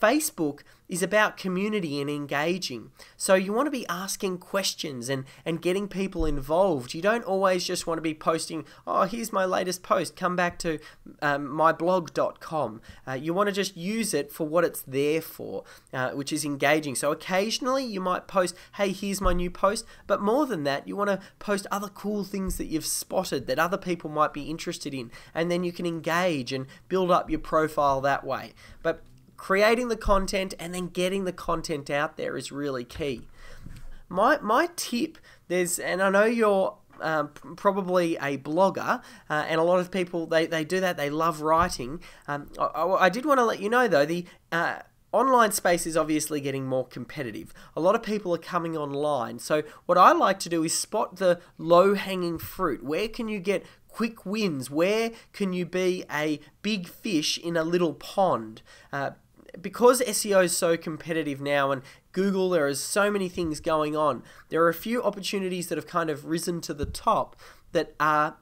Facebook is about community and engaging. So you want to be asking questions and getting people involved. You don't always just want to be posting, oh, here's my latest post, come back to myblog.com. You want to just use it for what it's there for, which is engaging. So occasionally you might post, hey, here's my new post, but more than that, you want to post other cool things that you've spotted that other people might be interested in, and then you can engage and build up your profile that way. But creating the content and then getting the content out there is really key. My tip, and I know you're probably a blogger, and a lot of people, they do that, they love writing. I did want to let you know though, online space is obviously getting more competitive. A lot of people are coming online. So what I like to do is spot the low-hanging fruit. Where can you get quick wins? Where can you be a big fish in a little pond? Because SEO is so competitive now, and Google, there is so many things going on, there are a few opportunities that have kind of risen to the top that are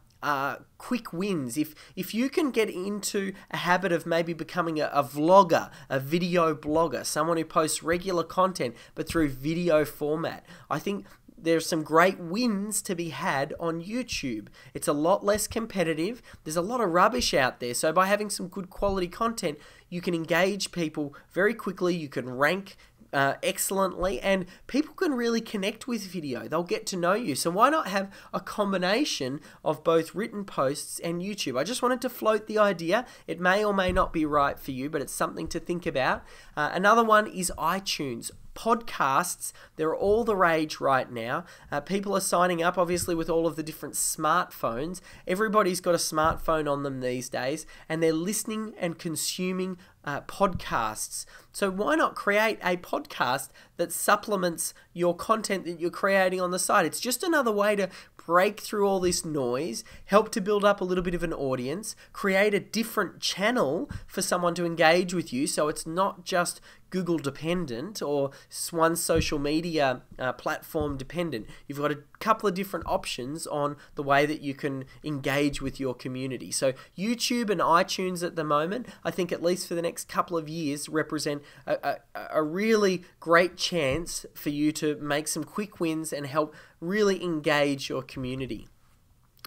quick wins. If you can get into a habit of maybe becoming a vlogger, a video blogger, someone who posts regular content but through video format, I think there's some great wins to be had on YouTube. It's a lot less competitive. There's a lot of rubbish out there. So by having some good quality content, you can engage people very quickly. You can rank excellently, and people can really connect with video. They'll get to know you. So why not have a combination of both written posts and YouTube? I just wanted to float the idea. It may or may not be right for you, but it's something to think about. Another one is iTunes. Podcasts, they're all the rage right now. People are signing up, obviously, with all of the different smartphones. Everybody's got a smartphone on them these days, and they're listening and consuming podcasts. So why not create a podcast that supplements your content that you're creating on the site? It's just another way to break through all this noise, help to build up a little bit of an audience, create a different channel for someone to engage with you, so it's not just Google dependent or one social media platform dependent. You've got a couple of different options on the way that you can engage with your community. So YouTube and iTunes at the moment, I think at least for the next couple of years, represent a really great chance for you to make some quick wins and help really engage your community.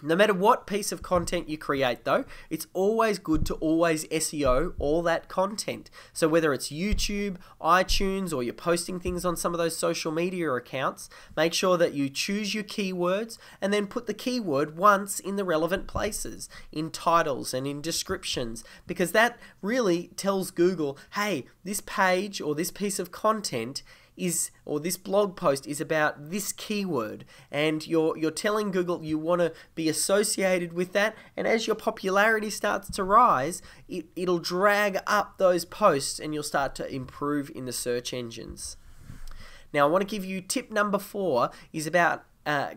No matter what piece of content you create though, it's always good to always SEO all that content. So whether it's YouTube, iTunes, or you're posting things on some of those social media accounts, make sure that you choose your keywords and then put the keyword once in the relevant places, in titles and in descriptions, because that really tells Google, hey, this page or this piece of content or this blog post is about this keyword, and you're telling Google you want to be associated with that, and as your popularity starts to rise, it'll drag up those posts and you'll start to improve in the search engines. Now I want to give you tip number 4 is about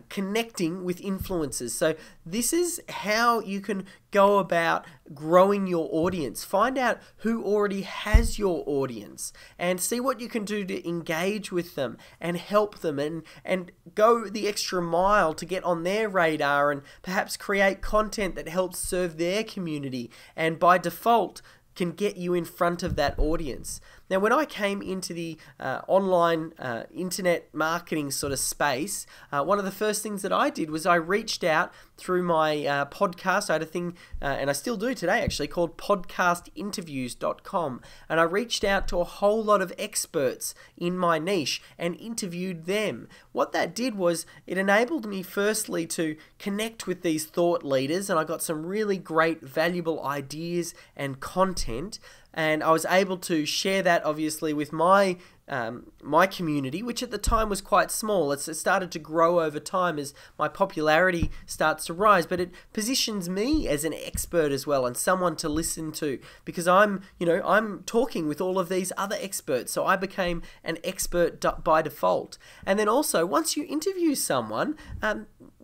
connecting with influencers. So this is how you can go about growing your audience. Find out who already has your audience and see what you can do to engage with them and help them and go the extra mile to get on their radar and perhaps create content that helps serve their community and by default can get you in front of that audience. Now, when I came into the online internet marketing sort of space, one of the first things that I did was I reached out through my podcast. I had a thing, and I still do today actually, called podcastinterviews.com. And I reached out to a whole lot of experts in my niche and interviewed them. What that did was it enabled me firstly to connect with these thought leaders, and I got some really great valuable ideas and content. And I was able to share that obviously with my community, which at the time was quite small. It started to grow over time as my popularity starts to rise, but it positions me as an expert as well and someone to listen to, because I'm talking with all of these other experts, so I became an expert by default. And then also, once you interview someone,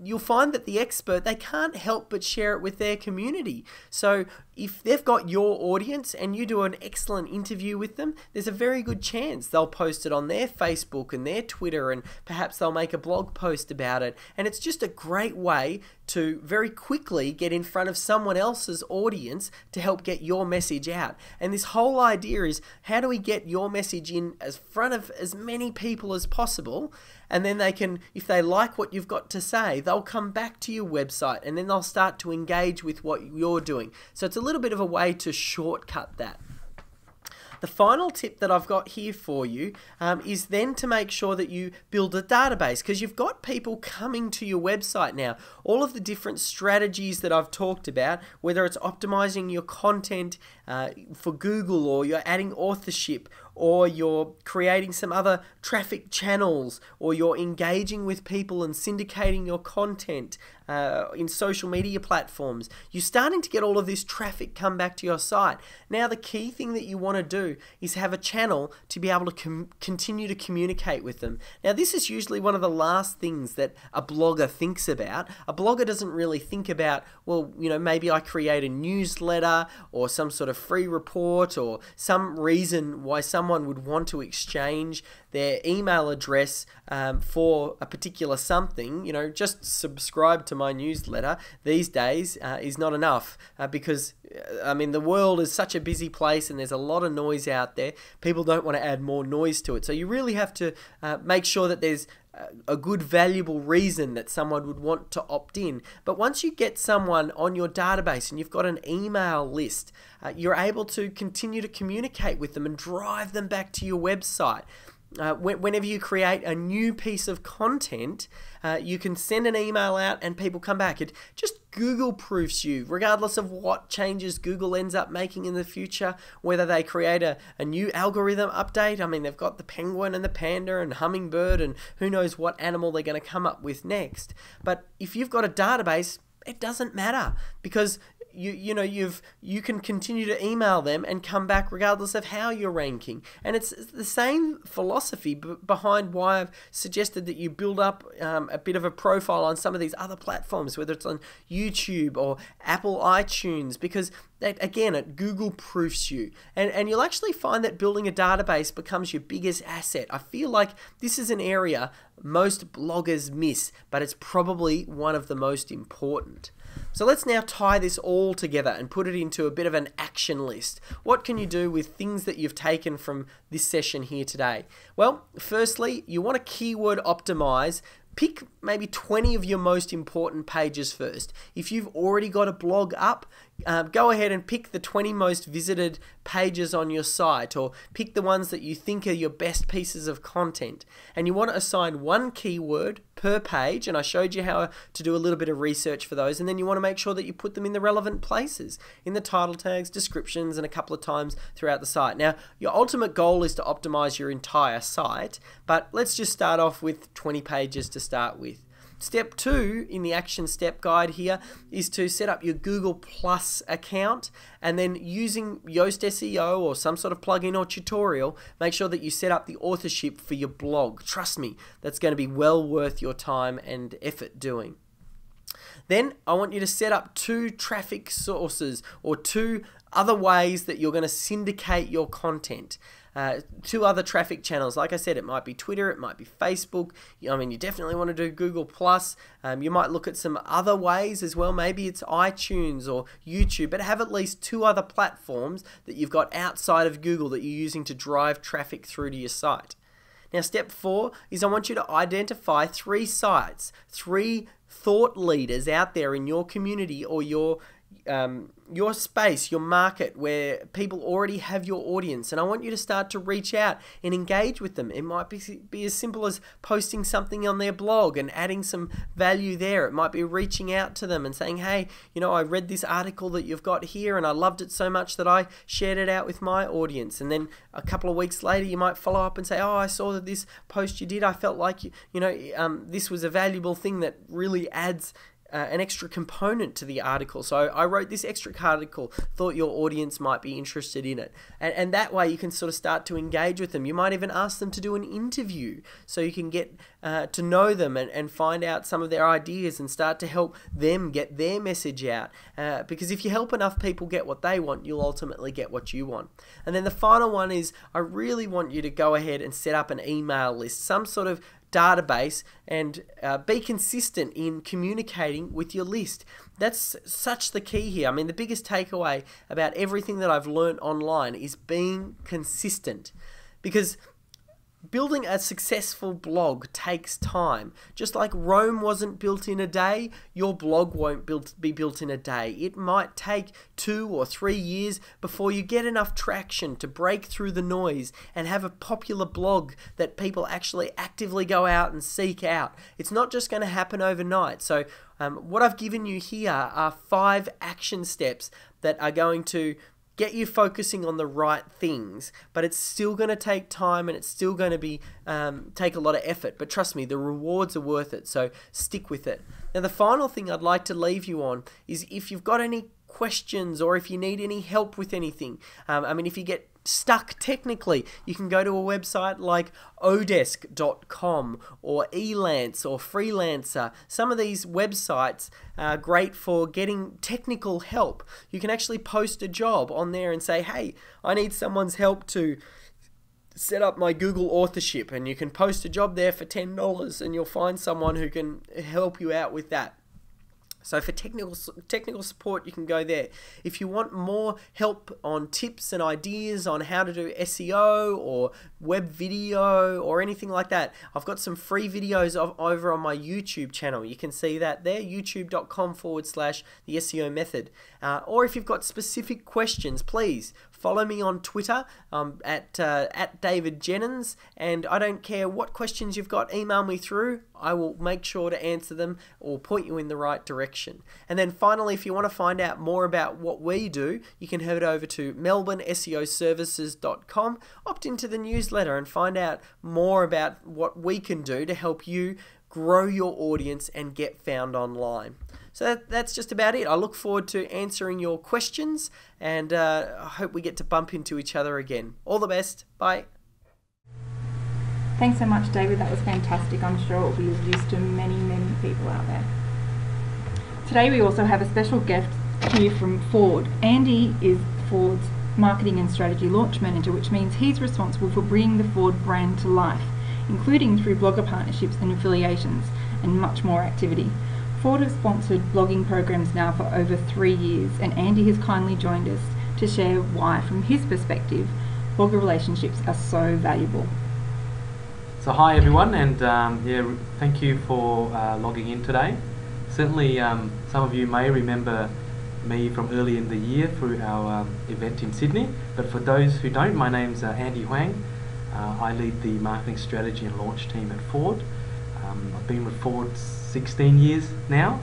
you'll find that the expert, they can't help but share it with their community. So if they've got your audience and you do an excellent interview with them, there's a very good chance they'll post it on their Facebook and their Twitter, and perhaps they'll make a blog post about it. And it's just a great way to very quickly get in front of someone else's audience to help get your message out. And this whole idea is, how do we get your message in as front of as many people as possible? And then they can, if they like what you've got to say, they'll come back to your website and then they'll start to engage with what you're doing. So it's a little bit of a way to shortcut that. The final tip that I've got here for you is then to make sure that you build a database, because you've got people coming to your website now. All of the different strategies that I've talked about, whether it's optimizing your content for Google, or you're adding authorship, or you're creating some other traffic channels, or you're engaging with people and syndicating your content in social media platforms, you're starting to get all of this traffic come back to your site. Now, the key thing that you want to do is have a channel to be able to continue to communicate with them. Now, this is usually one of the last things that a blogger thinks about. A blogger doesn't really think about, well, maybe I create a newsletter or some sort of free report or some reason why someone would want to exchange their email address for a particular something. Just subscribe to my newsletter these days is not enough because the world is such a busy place and there's a lot of noise out there. People don't want to add more noise to it. So you really have to make sure that there's a good, valuable reason that someone would want to opt in. But once you get someone on your database and you've got an email list, you're able to continue to communicate with them and drive them back to your website. Whenever you create a new piece of content, you can send an email out and people come back. It just Google proofs you, regardless of what changes Google ends up making in the future, whether they create a new algorithm update. They've got the penguin and the panda and hummingbird and who knows what animal they're going to come up with next. But if you've got a database, it doesn't matter because you can continue to email them and come back regardless of how you're ranking. And it's the same philosophy behind why I've suggested that you build up a bit of a profile on some of these other platforms, whether it's on YouTube or Apple iTunes, because it Google proofs you. And you'll actually find that building a database becomes your biggest asset. I feel like this is an area most bloggers miss, but it's probably one of the most important. So let's now tie this all together and put it into a bit of an action list. What can you do with things that you've taken from this session here today? Well, firstly, you want to keyword optimize. Pick maybe 20 of your most important pages first. If you've already got a blog up, go ahead and pick the 20 most visited pages on your site, or pick the ones that you think are your best pieces of content. And you want to assign one keyword per page, and I showed you how to do a little bit of research for those, and then you want to make sure that you put them in the relevant places, in the title tags, descriptions, and a couple of times throughout the site. Now, your ultimate goal is to optimize your entire site, but let's just start off with 20 pages to start with. Step 2 in the action step guide here is to set up your Google Plus account, and then using Yoast SEO or some sort of plugin or tutorial, make sure that you set up the authorship for your blog. Trust me, that's going to be well worth your time and effort doing. Then I want you to set up 2 traffic sources or 2 other ways that you're going to syndicate your content. 2 other traffic channels. Like I said, it might be Twitter, it might be Facebook. You definitely want to do Google Plus. You might look at some other ways as well. Maybe it's iTunes or YouTube, but have at least 2 other platforms that you've got outside of Google that you're using to drive traffic through to your site. Now, step 4 is I want you to identify 3 sites, 3 thought leaders out there in your community or your space, your market, where people already have your audience, and I want you to start to reach out and engage with them. It might be as simple as posting something on their blog and adding some value there. It might be reaching out to them and saying, hey, I read this article that you've got here and I loved it so much that I shared it out with my audience. And then a couple of weeks later you might follow up and say, oh, I saw that this post you did, I felt like this was a valuable thing that really adds an extra component to the article. So I wrote this extra article, thought your audience might be interested in it. And that way you can sort of start to engage with them. You might even ask them to do an interview so you can get to know them and find out some of their ideas and start to help them get their message out. Because if you help enough people get what they want, you'll ultimately get what you want. And then the final one is I really want you to go ahead and set up an email list, some sort of database, and be consistent in communicating with your list. That's such the key here. The biggest takeaway about everything that I've learned online is being consistent, because building a successful blog takes time. Just like Rome wasn't built in a day, your blog won't be built in a day. It might take 2 or 3 years before you get enough traction to break through the noise and have a popular blog that people actually actively go out and seek out. It's not just going to happen overnight. So what I've given you here are 5 action steps that are going to get you focusing on the right things, but it's still going to take time and it's still going to be take a lot of effort. But trust me, the rewards are worth it, so stick with it. Now, the final thing I'd like to leave you on is if you've got any questions or if you need any help with anything, if you get stuck technically, you can go to a website like odesk.com or Elance or Freelancer. Some of these websites are great for getting technical help. You can actually post a job on there and say, hey, I need someone's help to set up my Google authorship, and you can post a job there for $10 and you'll find someone who can help you out with that. So for technical support, you can go there. If you want more help on tips and ideas on how to do SEO or web video or anything like that, I've got some free videos over on my YouTube channel. You can see that there, youtube.com/the SEO method. Or if you've got specific questions, please follow me on Twitter at David Jenyns, and I don't care what questions you've got, email me through. I will make sure to answer them or point you in the right direction. And then finally, if you want to find out more about what we do, you can head over to melbourneseoservices.com, opt into the newsletter and find out more about what we can do to help you grow your audience and get found online. So that's just about it. I look forward to answering your questions, and I hope we get to bump into each other again. All the best. Bye. Thanks so much, David. That was fantastic. I'm sure it will be of use to many, many people out there. Today we also have a special guest here from Ford. Andy is Ford's Marketing and Strategy Launch Manager, which means he's responsible for bringing the Ford brand to life, including through blogger partnerships and affiliations, and much more activity. Ford has sponsored blogging programs now for over 3 years, and Andy has kindly joined us to share why, from his perspective, blogger relationships are so valuable. So hi everyone, and thank you for logging in today. Certainly some of you may remember me from early in the year through our event in Sydney, but for those who don't, my name's Andy Huang. I lead the marketing strategy and launch team at Ford. I've been with Ford 16 years now,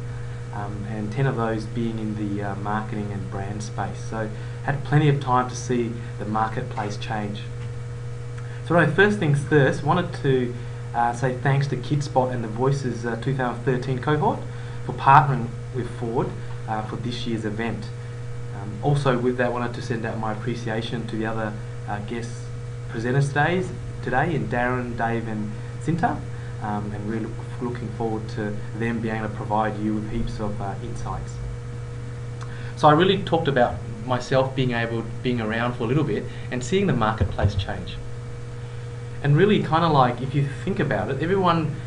and 10 of those being in the marketing and brand space. So had plenty of time to see the marketplace change. So first things first, wanted to say thanks to Kidspot and the Voices 2013 cohort for partnering with Ford for this year's event. Also with that, wanted to send out my appreciation to the other guest presenters today in Darren, Dave and Cintia, and really looking forward to them being able to provide you with heaps of insights. So I really talked about myself being around for a little bit and seeing the marketplace change. And really kind of like, if you think about it, everyone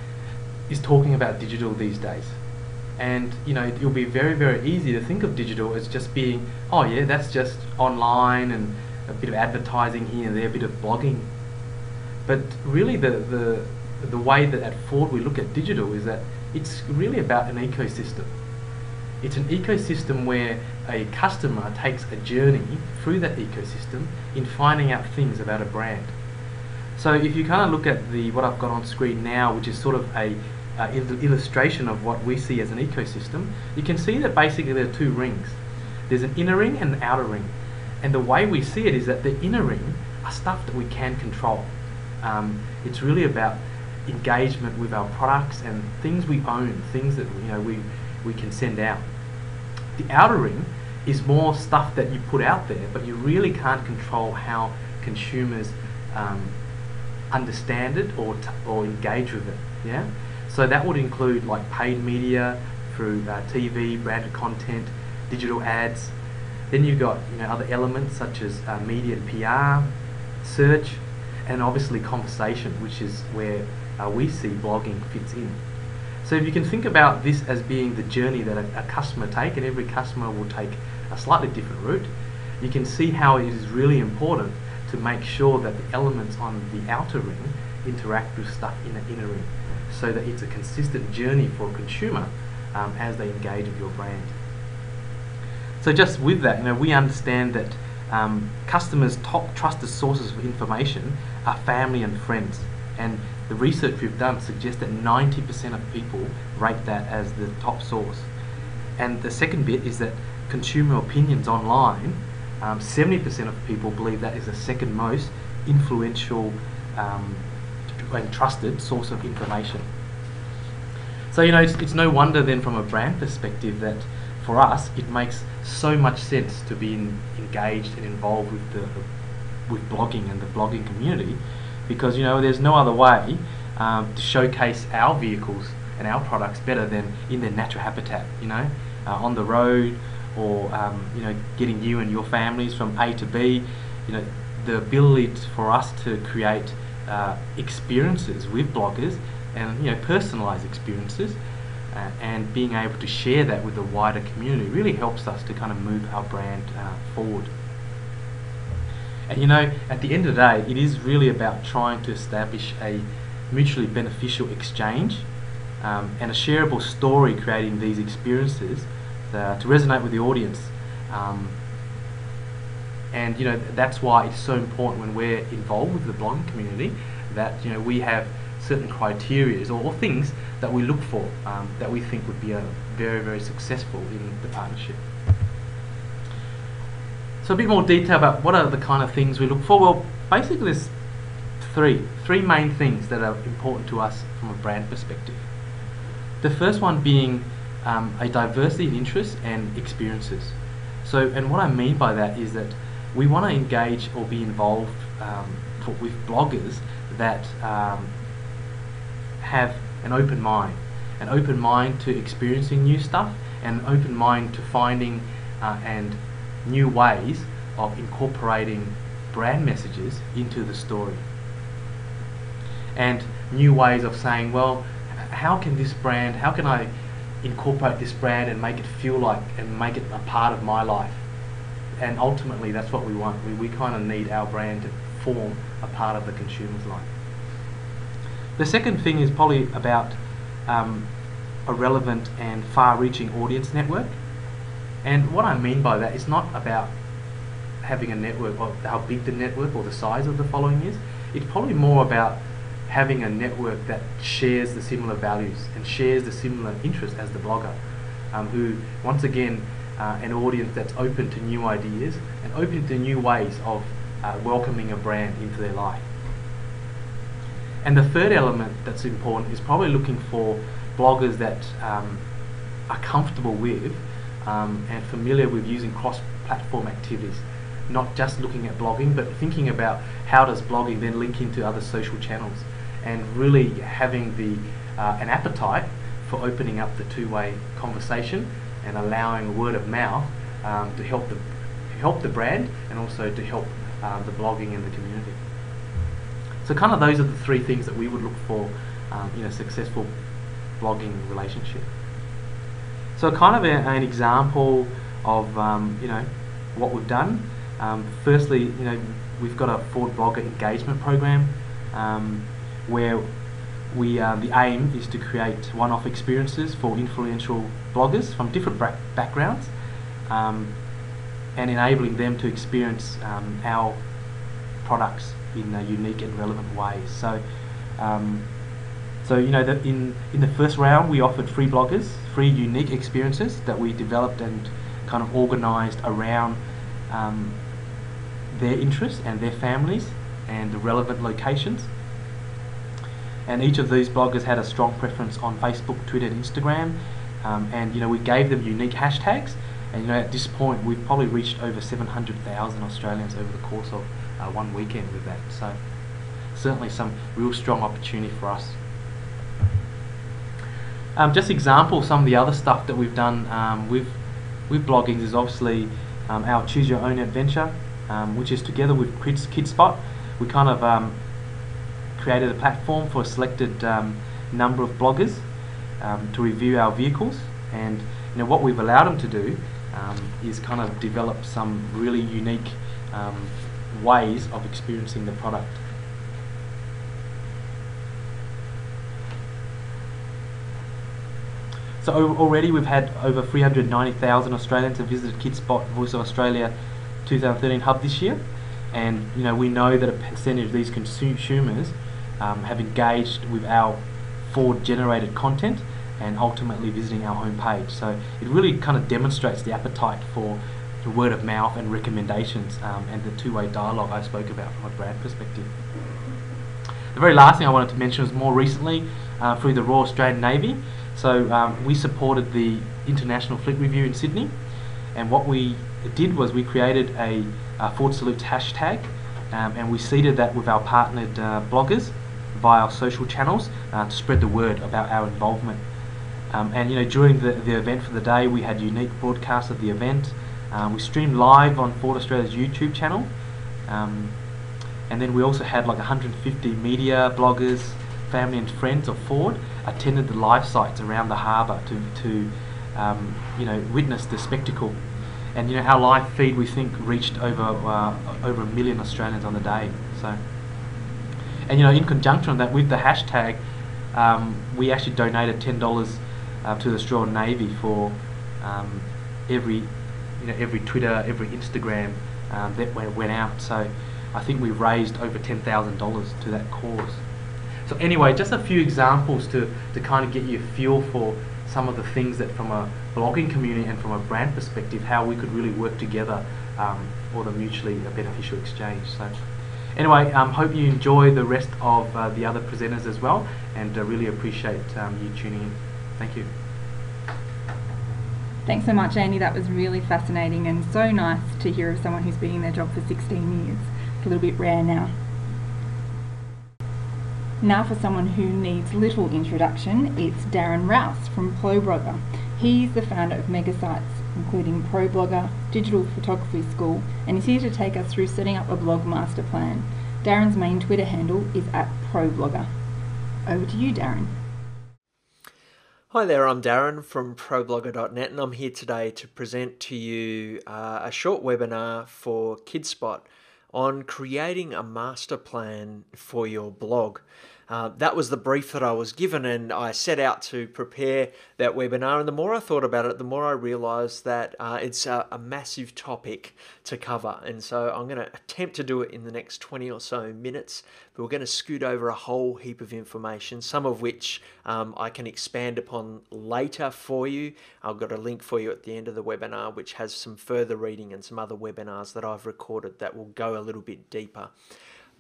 is talking about digital these days. And it'll be very, very easy to think of digital as just being, oh yeah, that's just online and a bit of advertising here and there, a bit of blogging. But really the way that at Ford we look at digital is that it's really about an ecosystem. It's an ecosystem where a customer takes a journey through that ecosystem in finding out things about a brand. So if you kind of look at what I've got on screen now, which is sort of a illustration of what we see as an ecosystem, you can see that basically there are two rings. There's an inner ring and an outer ring. And the way we see it is that the inner ring are stuff that we can control. It's really about engagement with our products and things we own, things that we can send out. The outer ring is more stuff that you put out there, but you really can't control how consumers understand it or engage with it. Yeah. So that would include like paid media through TV, branded content, digital ads. Then you've got other elements such as media and PR, search, and obviously conversation, which is where we see blogging fits in. So if you can think about this as being the journey that a customer takes, and every customer will take a slightly different route, you can see how it is really important to make sure that the elements on the outer ring interact with stuff in the inner ring, so that it's a consistent journey for a consumer as they engage with your brand. So just with that, we understand that customers' top trusted sources of information are family and friends, and the research we've done suggests that 90% of people rate that as the top source. And the second bit is that consumer opinions online 70% of people believe that is the second most influential and trusted source of information. So it's no wonder then from a brand perspective that for us it makes so much sense to be engaged and involved with blogging and the blogging community, because there's no other way to showcase our vehicles and our products better than in their natural habitat, on the road, or getting you and your families from A to B. The ability for us to create experiences with bloggers and personalized experiences, and being able to share that with the wider community really helps us to kind of move our brand forward. And at the end of the day, it is really about trying to establish a mutually beneficial exchange and a shareable story, creating these experiences to resonate with the audience. And that's why it's so important when we're involved with the blogging community that we have certain criteria or things that we look for that we think would be very, very successful in the partnership. So a bit more detail about what are the kind of things we look for. Well, basically there's three main things that are important to us from a brand perspective. The first one being a diversity in interests and experiences. And what I mean by that is that we want to engage or be involved with bloggers that have an open mind to experiencing new stuff, and an open mind to finding and new ways of incorporating brand messages into the story, and new ways of saying, well, how can I incorporate this brand and make it feel like and make it a part of my life? And ultimately that's what we want. We kind of need our brand to form a part of the consumer's life. The second thing is probably about a relevant and far-reaching audience network. And what I mean by that is not about having a network or how big the network or the size of the following is. It's probably more about having a network that shares the similar values and shares the similar interests as the blogger, who, once again, an audience that's open to new ideas and open to new ways of welcoming a brand into their life. And the third element that's important is probably looking for bloggers that are comfortable with and familiar with using cross-platform activities, not just looking at blogging, but thinking about how does blogging then link into other social channels, and really having an appetite for opening up the two-way conversation and allowing word of mouth to help the brand and also to help the blogging and the community. So kind of those are the three things that we would look for in a successful blogging relationship. So kind of an example of what we've done. Firstly, we've got a forward blogger engagement program where the aim is to create one-off experiences for influential bloggers from different backgrounds, and enabling them to experience our products in unique and relevant ways. So in the first round we offered free bloggers free unique experiences that we developed and kind of organised around their interests and their families and the relevant locations. And each of these bloggers had a strong preference on Facebook, Twitter and Instagram, and we gave them unique hashtags, and at this point we've probably reached over 700,000 Australians over the course of one weekend with that. So certainly some real strong opportunity for us. Just example some of the other stuff that we've done with blogging is obviously our Choose Your Own Adventure, which is together with Kidspot. We kind of created a platform for a selected number of bloggers to review our vehicles, and what we've allowed them to do is kind of develop some really unique ways of experiencing the product. So already we've had over 390,000 Australians have visited Kidspot Voice of Australia 2013 hub this year, and we know that a percentage of these consumers have engaged with our forward generated content and ultimately visiting our homepage. So it really kind of demonstrates the appetite for word of mouth and recommendations, and the two-way dialogue I spoke about from a brand perspective. The very last thing I wanted to mention was more recently through the Royal Australian Navy. So we supported the International Fleet Review in Sydney, and what we did was we created a Forward Salutes hashtag, and we seeded that with our partnered bloggers via our social channels to spread the word about our involvement. And during the event for the day, we had unique broadcasts of the event. We streamed live on Ford Australia's YouTube channel, and then we also had like 150 media, bloggers, family and friends of Ford attended the live sites around the harbour to witness the spectacle. And our live feed, we think, reached over 1 million Australians on the day. So, and in conjunction with that, with the hashtag, we actually donated $10 to the Australian Navy for every Twitter, every Instagram that went out. So I think we've raised over $10,000 to that cause. So anyway, just a few examples to kind of get you a feel for some of the things that from a blogging community and from a brand perspective, how we could really work together for the mutually beneficial exchange. So anyway, hope you enjoy the rest of the other presenters as well, and really appreciate you tuning in. Thank you. Thanks so much, Andy. That was really fascinating and so nice to hear of someone who's been in their job for 16 years. It's a little bit rare now. Now for someone who needs little introduction, it's Darren Rouse from ProBlogger. He's the founder of mega sites, including ProBlogger, Digital Photography School, and he's here to take us through setting up a blog master plan. Darren's main Twitter handle is @ProBlogger. Over to you, Darren. Hi there, I'm Darren from ProBlogger.net, and I'm here today to present to you a short webinar for Kidspot on creating a master plan for your blog. That was the brief that I was given, and I set out to prepare that webinar, and the more I thought about it, the more I realised that it's a massive topic to cover, and so I'm going to attempt to do it in the next 20 or so minutes, but we're going to scoot over a whole heap of information, some of which I can expand upon later for you. I've got a link for you at the end of the webinar which has some further reading and some other webinars that I've recorded that will go a little bit deeper.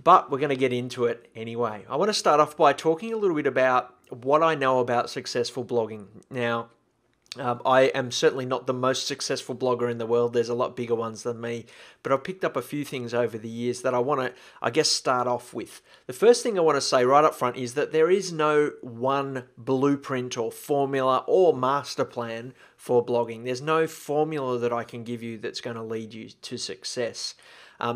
But we're going to get into it anyway. I want to start off by talking a little bit about what I know about successful blogging. Now, I am certainly not the most successful blogger in the world. There's a lot bigger ones than me. But I've picked up a few things over the years that I want to, I guess, start off with. The first thing I want to say right up front is that there is no one blueprint or formula or master plan for blogging. There's no formula that I can give you that's going to lead you to success.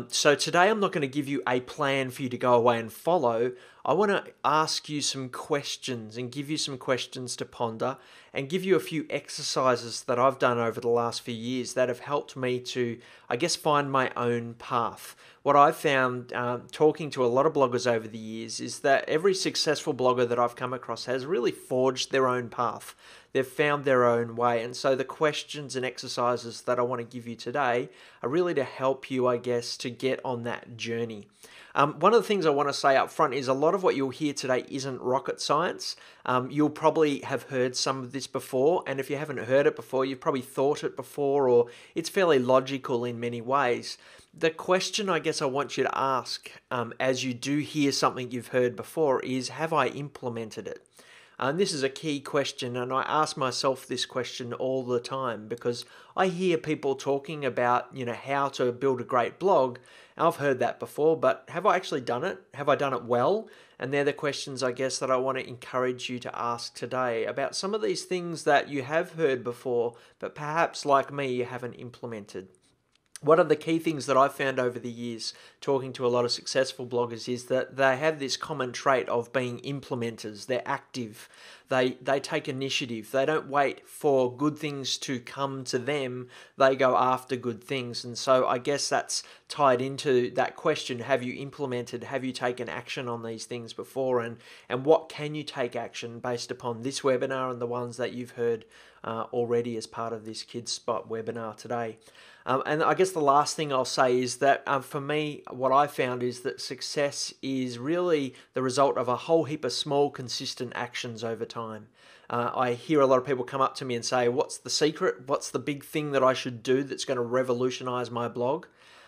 So today I'm not going to give you a plan for you to go away and follow. I want to ask you some questions and give you some questions to ponder and give you a few exercises that I've done over the last few years that have helped me to, I guess, find my own path. What I've found talking to a lot of bloggers over the years is that every successful blogger that I've come across has really forged their own path. They've found their own way, and so the questions and exercises that I want to give you today are really to help you, I guess, to get on that journey. One of the things I want to say up front is a lot of what you'll hear today isn't rocket science. You'll probably have heard some of this before, and if you haven't heard it before, you've probably thought it before, or it's fairly logical in many ways. The question I guess I want you to ask as you do hear something you've heard before is, have I implemented it? And this is a key question, and I ask myself this question all the time because I hear people talking about, how to build a great blog. I've heard that before, but have I actually done it? Have I done it well? And they're the questions, I guess, that I want to encourage you to ask today about some of these things that you have heard before, but perhaps, like me, you haven't implemented. One of the key things that I've found over the years talking to a lot of successful bloggers is that they have this common trait of being implementers. They're active. They take initiative. They don't wait for good things to come to them. They go after good things. And so I guess that's tied into that question, have you implemented, have you taken action on these things before? And what can you take action based upon this webinar and the ones that you've heard already as part of this Kidspot webinar today? And I guess the last thing I'll say is that for me, what I found is that success is really the result of a whole heap of small, consistent actions over time. time. I hear a lot of people come up to me and say, what's the secret? What's the big thing that I should do that's going to revolutionize my blog?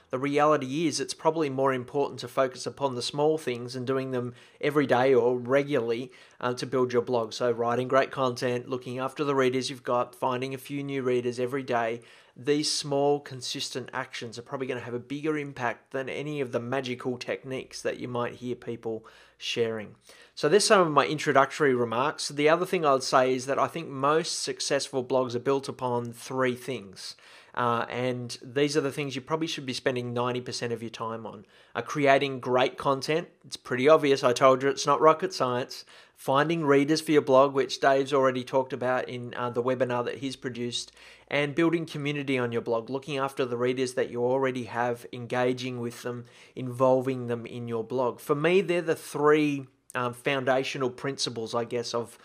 The reality is it's probably more important to focus upon the small things and doing them every day or regularly to build your blog. So writing great content, looking after the readers you've got, finding a few new readers every day. These small, consistent actions are probably going to have a bigger impact than any of the magical techniques that you might hear people sharing. So there's some of my introductory remarks. The other thing I would say is that I think most successful blogs are built upon three things. And these are the things you probably should be spending 90% of your time on. Creating great content. It's pretty obvious. I told you it's not rocket science. Finding readers for your blog, which Dave's already talked about in the webinar that he's produced. And building community on your blog. Looking after the readers that you already have, engaging with them, involving them in your blog. For me, they're the three foundational principles, I guess, of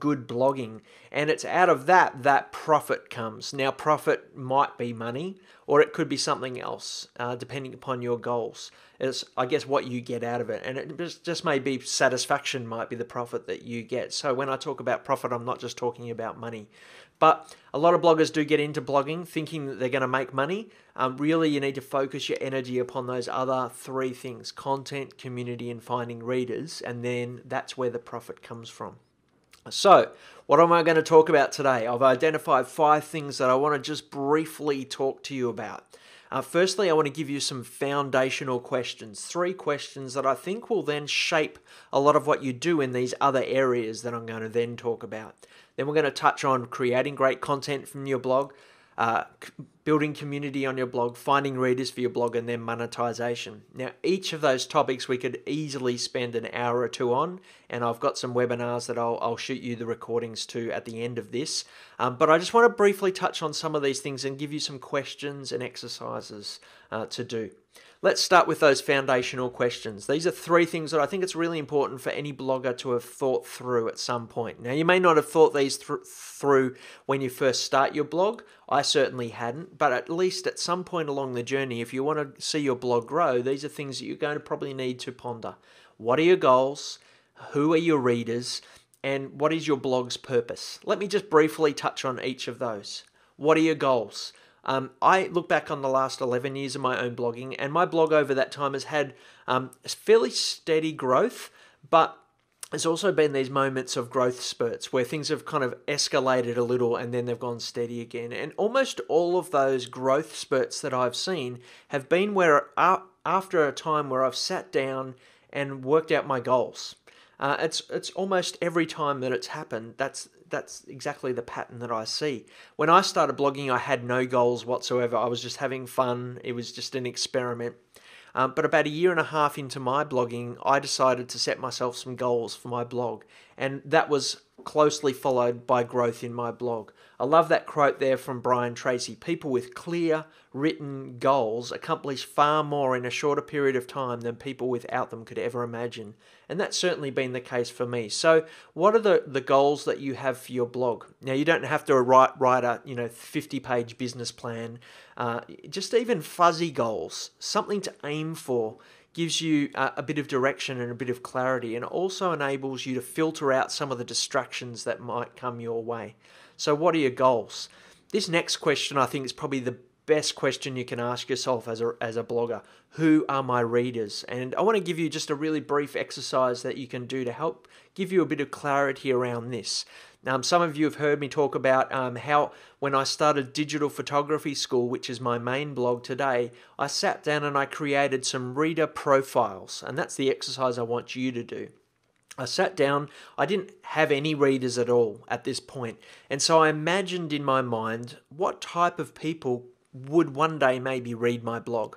good blogging. And it's out of that profit comes. Now, profit might be money, or it could be something else, depending upon your goals. It's, I guess, what you get out of it. And it just may be satisfaction might be the profit that you get. So when I talk about profit, I'm not just talking about money. But a lot of bloggers do get into blogging thinking that they're going to make money. Really, you need to focus your energy upon those other three things: content, community, and finding readers. And then that's where the profit comes from. So, what am I going to talk about today? I've identified 5 things that I want to just briefly talk to you about. Firstly, I want to give you some foundational questions, 3 questions that I think will then shape a lot of what you do in these other areas that I'm going to then talk about. Then we're going to touch on creating great content from your blog, building community on your blog, finding readers for your blog, and then monetization. Now, each of those topics we could easily spend an hour or 2 on, and I've got some webinars that I'll shoot you the recordings to at the end of this. But I just want to briefly touch on some of these things and give you some questions and exercises to do. Let's start with those foundational questions. These are 3 things that I think it's really important for any blogger to have thought through at some point. Now, you may not have thought these through when you first start your blog. I certainly hadn't, but at least at some point along the journey, if you want to see your blog grow, these are things that you're going to probably need to ponder. What are your goals? Who are your readers? And what is your blog's purpose? Let me just briefly touch on each of those. What are your goals? I look back on the last 11 years of my own blogging, and my blog over that time has had fairly steady growth, but there's also been these moments of growth spurts where things have kind of escalated a little and then they've gone steady again. And almost all of those growth spurts that I've seen have been where after a time where I've sat down and worked out my goals. It's almost every time that it's happened, that's exactly the pattern that I see. When I started blogging, I had no goals whatsoever. I was just having fun. It was just an experiment. But about 1.5 years into my blogging, I decided to set myself some goals for my blog. And that was closely followed by growth in my blog. I love that quote there from Brian Tracy. People with clear, written goals accomplish far more in a shorter period of time than people without them could ever imagine. And that's certainly been the case for me. So what are the goals that you have for your blog? Now, you don't have to write a 50-page business plan. Just even fuzzy goals, something to aim for, gives you a bit of direction and a bit of clarity, and also enables you to filter out some of the distractions that might come your way. So what are your goals? This next question, I think, is probably the best question you can ask yourself as a blogger. Who are my readers? And I want to give you just a really brief exercise that you can do to help give you a bit of clarity around this. Some of you have heard me talk about how when I started Digital Photography School, which is my main blog today, I sat down and I created some reader profiles, and that's the exercise I want you to do. I sat down, I didn't have any readers at all at this point, and so I imagined in my mind what type of people would one day maybe read my blog.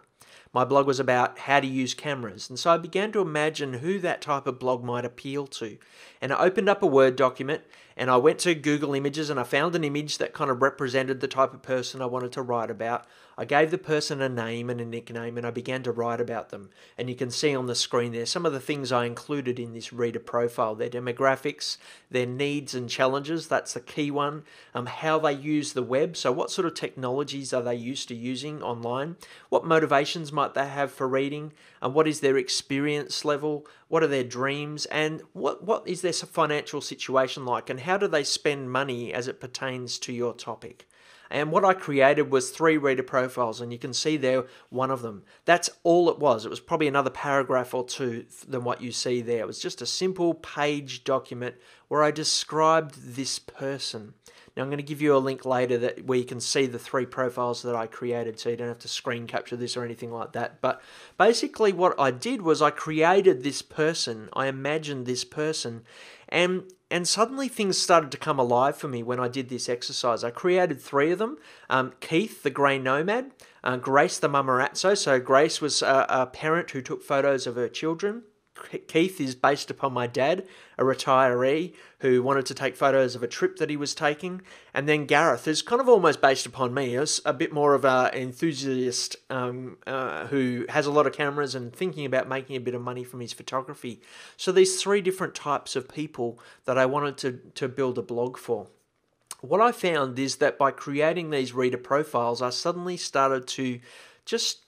My blog was about how to use cameras, and so I began to imagine who that type of blog might appeal to. And I opened up a Word document, and I went to Google Images, and I found an image that kind of represented the type of person I wanted to write about. I gave the person a name and a nickname, and I began to write about them. And you can see on the screen there some of the things I included in this reader profile: their demographics, their needs and challenges, that's the key one, how they use the web, so what sort of technologies are they used to using online, what motivations might they have for reading, and what is their experience level, what are their dreams, and what is their financial situation like, and how do they spend money as it pertains to your topic. And what I created was 3 reader profiles, and you can see there one of them. That's all it was. It was probably another paragraph or 2 than what you see there. It was just a simple page document where I described this person. Now I'm going to give you a link later where you can see the 3 profiles that I created, so you don't have to screen capture this or anything like that. But basically what I did was I created this person, I imagined this person, and suddenly things started to come alive for me when I did this exercise. I created 3 of them. Keith, the grey nomad, Grace, the mamarazzo. So Grace was a parent who took photos of her children. Keith is based upon my dad, a retiree who wanted to take photos of a trip that he was taking. And then Gareth is kind of almost based upon me, as a bit more of an enthusiast who has a lot of cameras and thinking about making a bit of money from his photography. So these 3 different types of people that I wanted to build a blog for. What I found is that by creating these reader profiles, I suddenly started to just,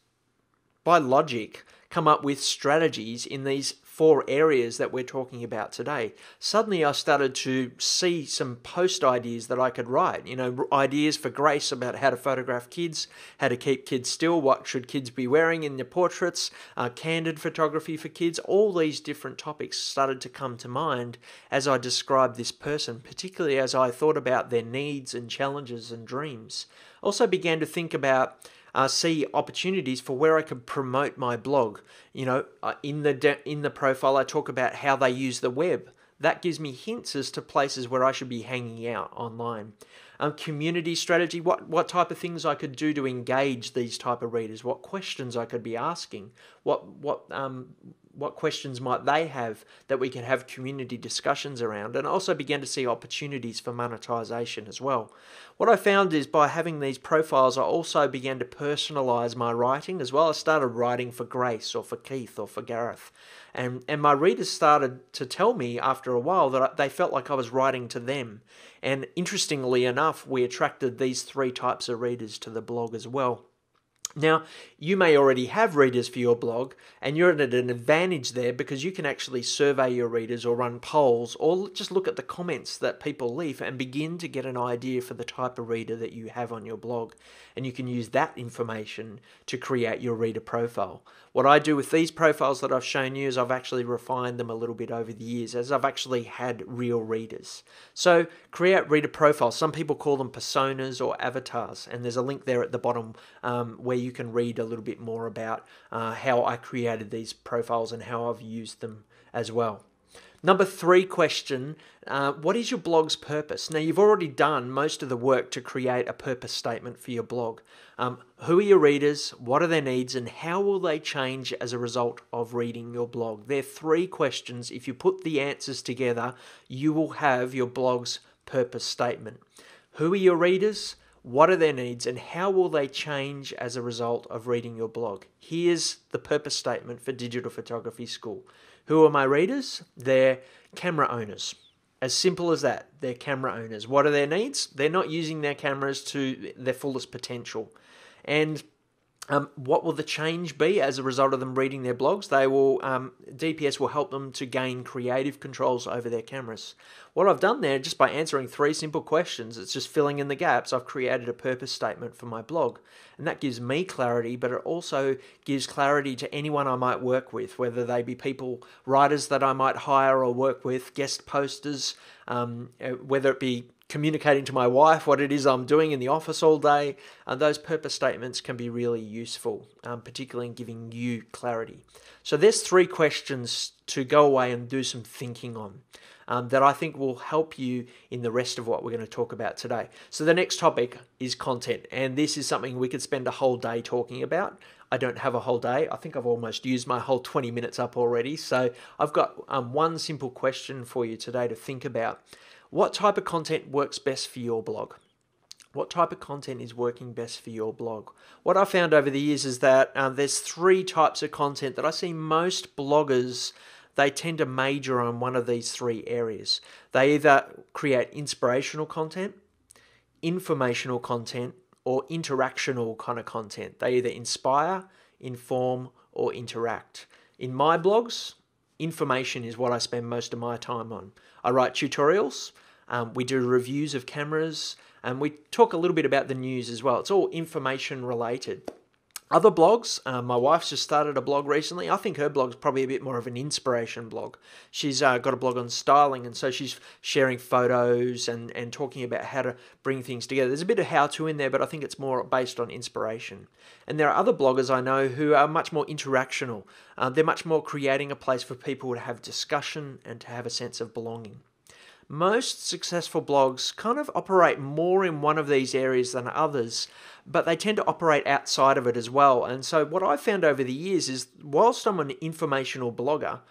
by logic, come up with strategies in these 4 areas that we're talking about today. Suddenly I started to see some post ideas that I could write. Ideas for Grace about how to photograph kids, how to keep kids still, what should kids be wearing in their portraits, candid photography for kids. All these different topics started to come to mind as I described this person, particularly as I thought about their needs and challenges and dreams. Also began to think about see opportunities for where I could promote my blog. In the profile, I talk about how they use the web. That gives me hints as to places where I should be hanging out online. Community strategy, what type of things I could do to engage these type of readers, what questions I could be asking, what questions might they have that we could have community discussions around, and also began to see opportunities for monetization as well. What I found is by having these profiles, I also began to personalize my writing as well. I started writing for Grace or for Keith or for Gareth. And my readers started to tell me after a while that they felt like I was writing to them. And interestingly enough, we attracted these 3 types of readers to the blog as well. Now, you may already have readers for your blog, and you're at an advantage there because you can actually survey your readers or run polls or just look at the comments that people leave and begin to get an idea for the type of reader that you have on your blog. And you can use that information to create your reader profile. What I do with these profiles that I've shown you is I've actually refined them a little bit over the years as I've actually had real readers. So create reader profiles. Some people call them personas or avatars, and there's a link there at the bottom where you can read a little bit more about how I created these profiles and how I've used them as well. Number 3 question, what is your blog's purpose? Now, you've already done most of the work to create a purpose statement for your blog. Who are your readers? What are their needs? And how will they change as a result of reading your blog? They're 3 questions. If you put the answers together, you will have your blog's purpose statement. Who are your readers? What are their needs? And how will they change as a result of reading your blog? Here's the purpose statement for Digital Photography School. Who are my readers? They're camera owners. As simple as that. They're camera owners. What are their needs? They're not using their cameras to their fullest potential. And what will the change be as a result of them reading their blogs? They will DPS will help them to gain creative controls over their cameras. What I've done there, just by answering 3 simple questions, it's just filling in the gaps, I've created a purpose statement for my blog. And that gives me clarity, but it also gives clarity to anyone I might work with, whether they be writers that I might hire or work with, guest posters, whether it be communicating to my wife what it is I'm doing in the office all day. Those purpose statements can be really useful, particularly in giving you clarity. So there's 3 questions to go away and do some thinking on that I think will help you in the rest of what we're going to talk about today. So the next topic is content, and this is something we could spend a whole day talking about. I don't have a whole day. I think I've almost used my whole 20 minutes up already. So I've got one simple question for you today to think about. What type of content works best for your blog? What type of content is working best for your blog? What I found over the years is that there's 3 types of content that I see most bloggers, they tend to major on one of these 3 areas. They either create inspirational content, informational content, or interactional kind of content. They either inspire, inform, or interact. In my blogs, information is what I spend most of my time on. I write tutorials, we do reviews of cameras, and we talk a little bit about the news as well. It's all information related. Other blogs, my wife's just started a blog recently. I think her blog's probably a bit more of an inspiration blog. She's got a blog on styling, and so she's sharing photos and talking about how to bring things together. There's a bit of how-to in there, but I think it's more based on inspiration. And there are other bloggers I know who are much more interactional. They're much more creating a place for people to have discussion and to have a sense of belonging. Most successful blogs kind of operate more in one of these areas than others, but they tend to operate outside of it as well. And so what I've found over the years is, whilst I'm an informational blogger,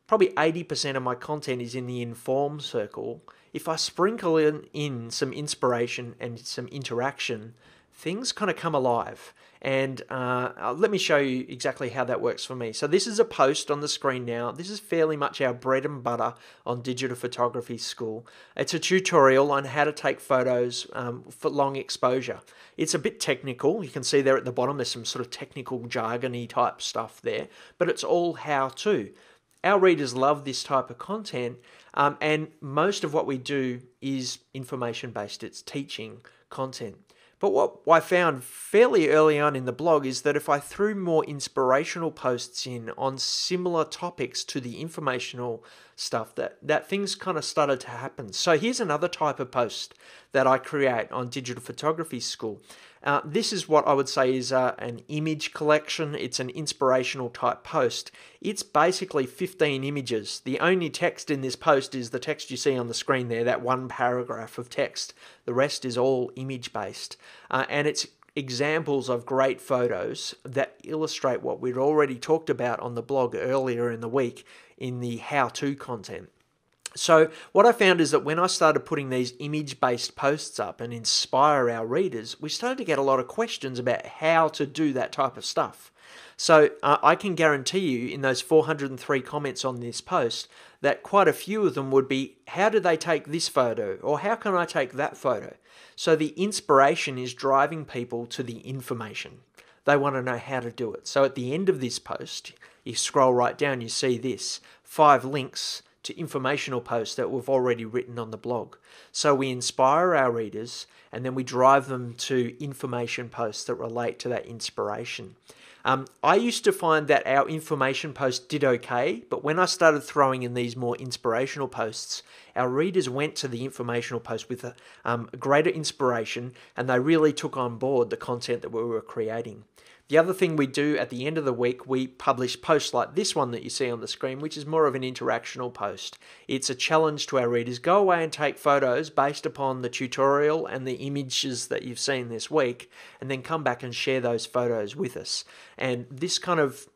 probably 80% of my content is in the inform circle. If I sprinkle in some inspiration and some interaction, things kind of come alive. And let me show you exactly how that works for me. So this is a post on the screen now. This is fairly much our bread and butter on Digital Photography School. It's a tutorial on how to take photos for long exposure. It's a bit technical. You can see there at the bottom there's some sort of technical jargony type stuff there, but it's all how to. Our readers love this type of content, and most of what we do is information based. It's teaching content. But what I found fairly early on in the blog is that if I threw more inspirational posts in on similar topics to the informational stuff, that things kind of started to happen. So here's another type of post that I create on Digital Photography School. This is what I would say is an image collection. It's an inspirational type post. It's basically 15 images. The only text in this post is the text you see on the screen there, that one paragraph of text. The rest is all image based. And it's examples of great photos that illustrate what we'd already talked about on the blog earlier in the week in the how-to content. So what I found is that when I started putting these image-based posts up and inspire our readers, we started to get a lot of questions about how to do that type of stuff. So I can guarantee you in those 403 comments on this post that quite a few of them would be, how do they take this photo? Or how can I take that photo? So the inspiration is driving people to the information. They want to know how to do it. So at the end of this post, you scroll right down, you see this, 5 links to informational posts that we've already written on the blog. So we inspire our readers and then we drive them to information posts that relate to that inspiration. I used to find that our information posts did okay, but when I started throwing in these more inspirational posts, our readers went to the informational post with a greater inspiration and they really took on board the content that we were creating. The other thing we do at the end of the week, we publish posts like this one that you see on the screen, which is more of an interactional post. It's a challenge to our readers. Go away and take photos based upon the tutorial and the images that you've seen this week, and then come back and share those photos with us. And this kind of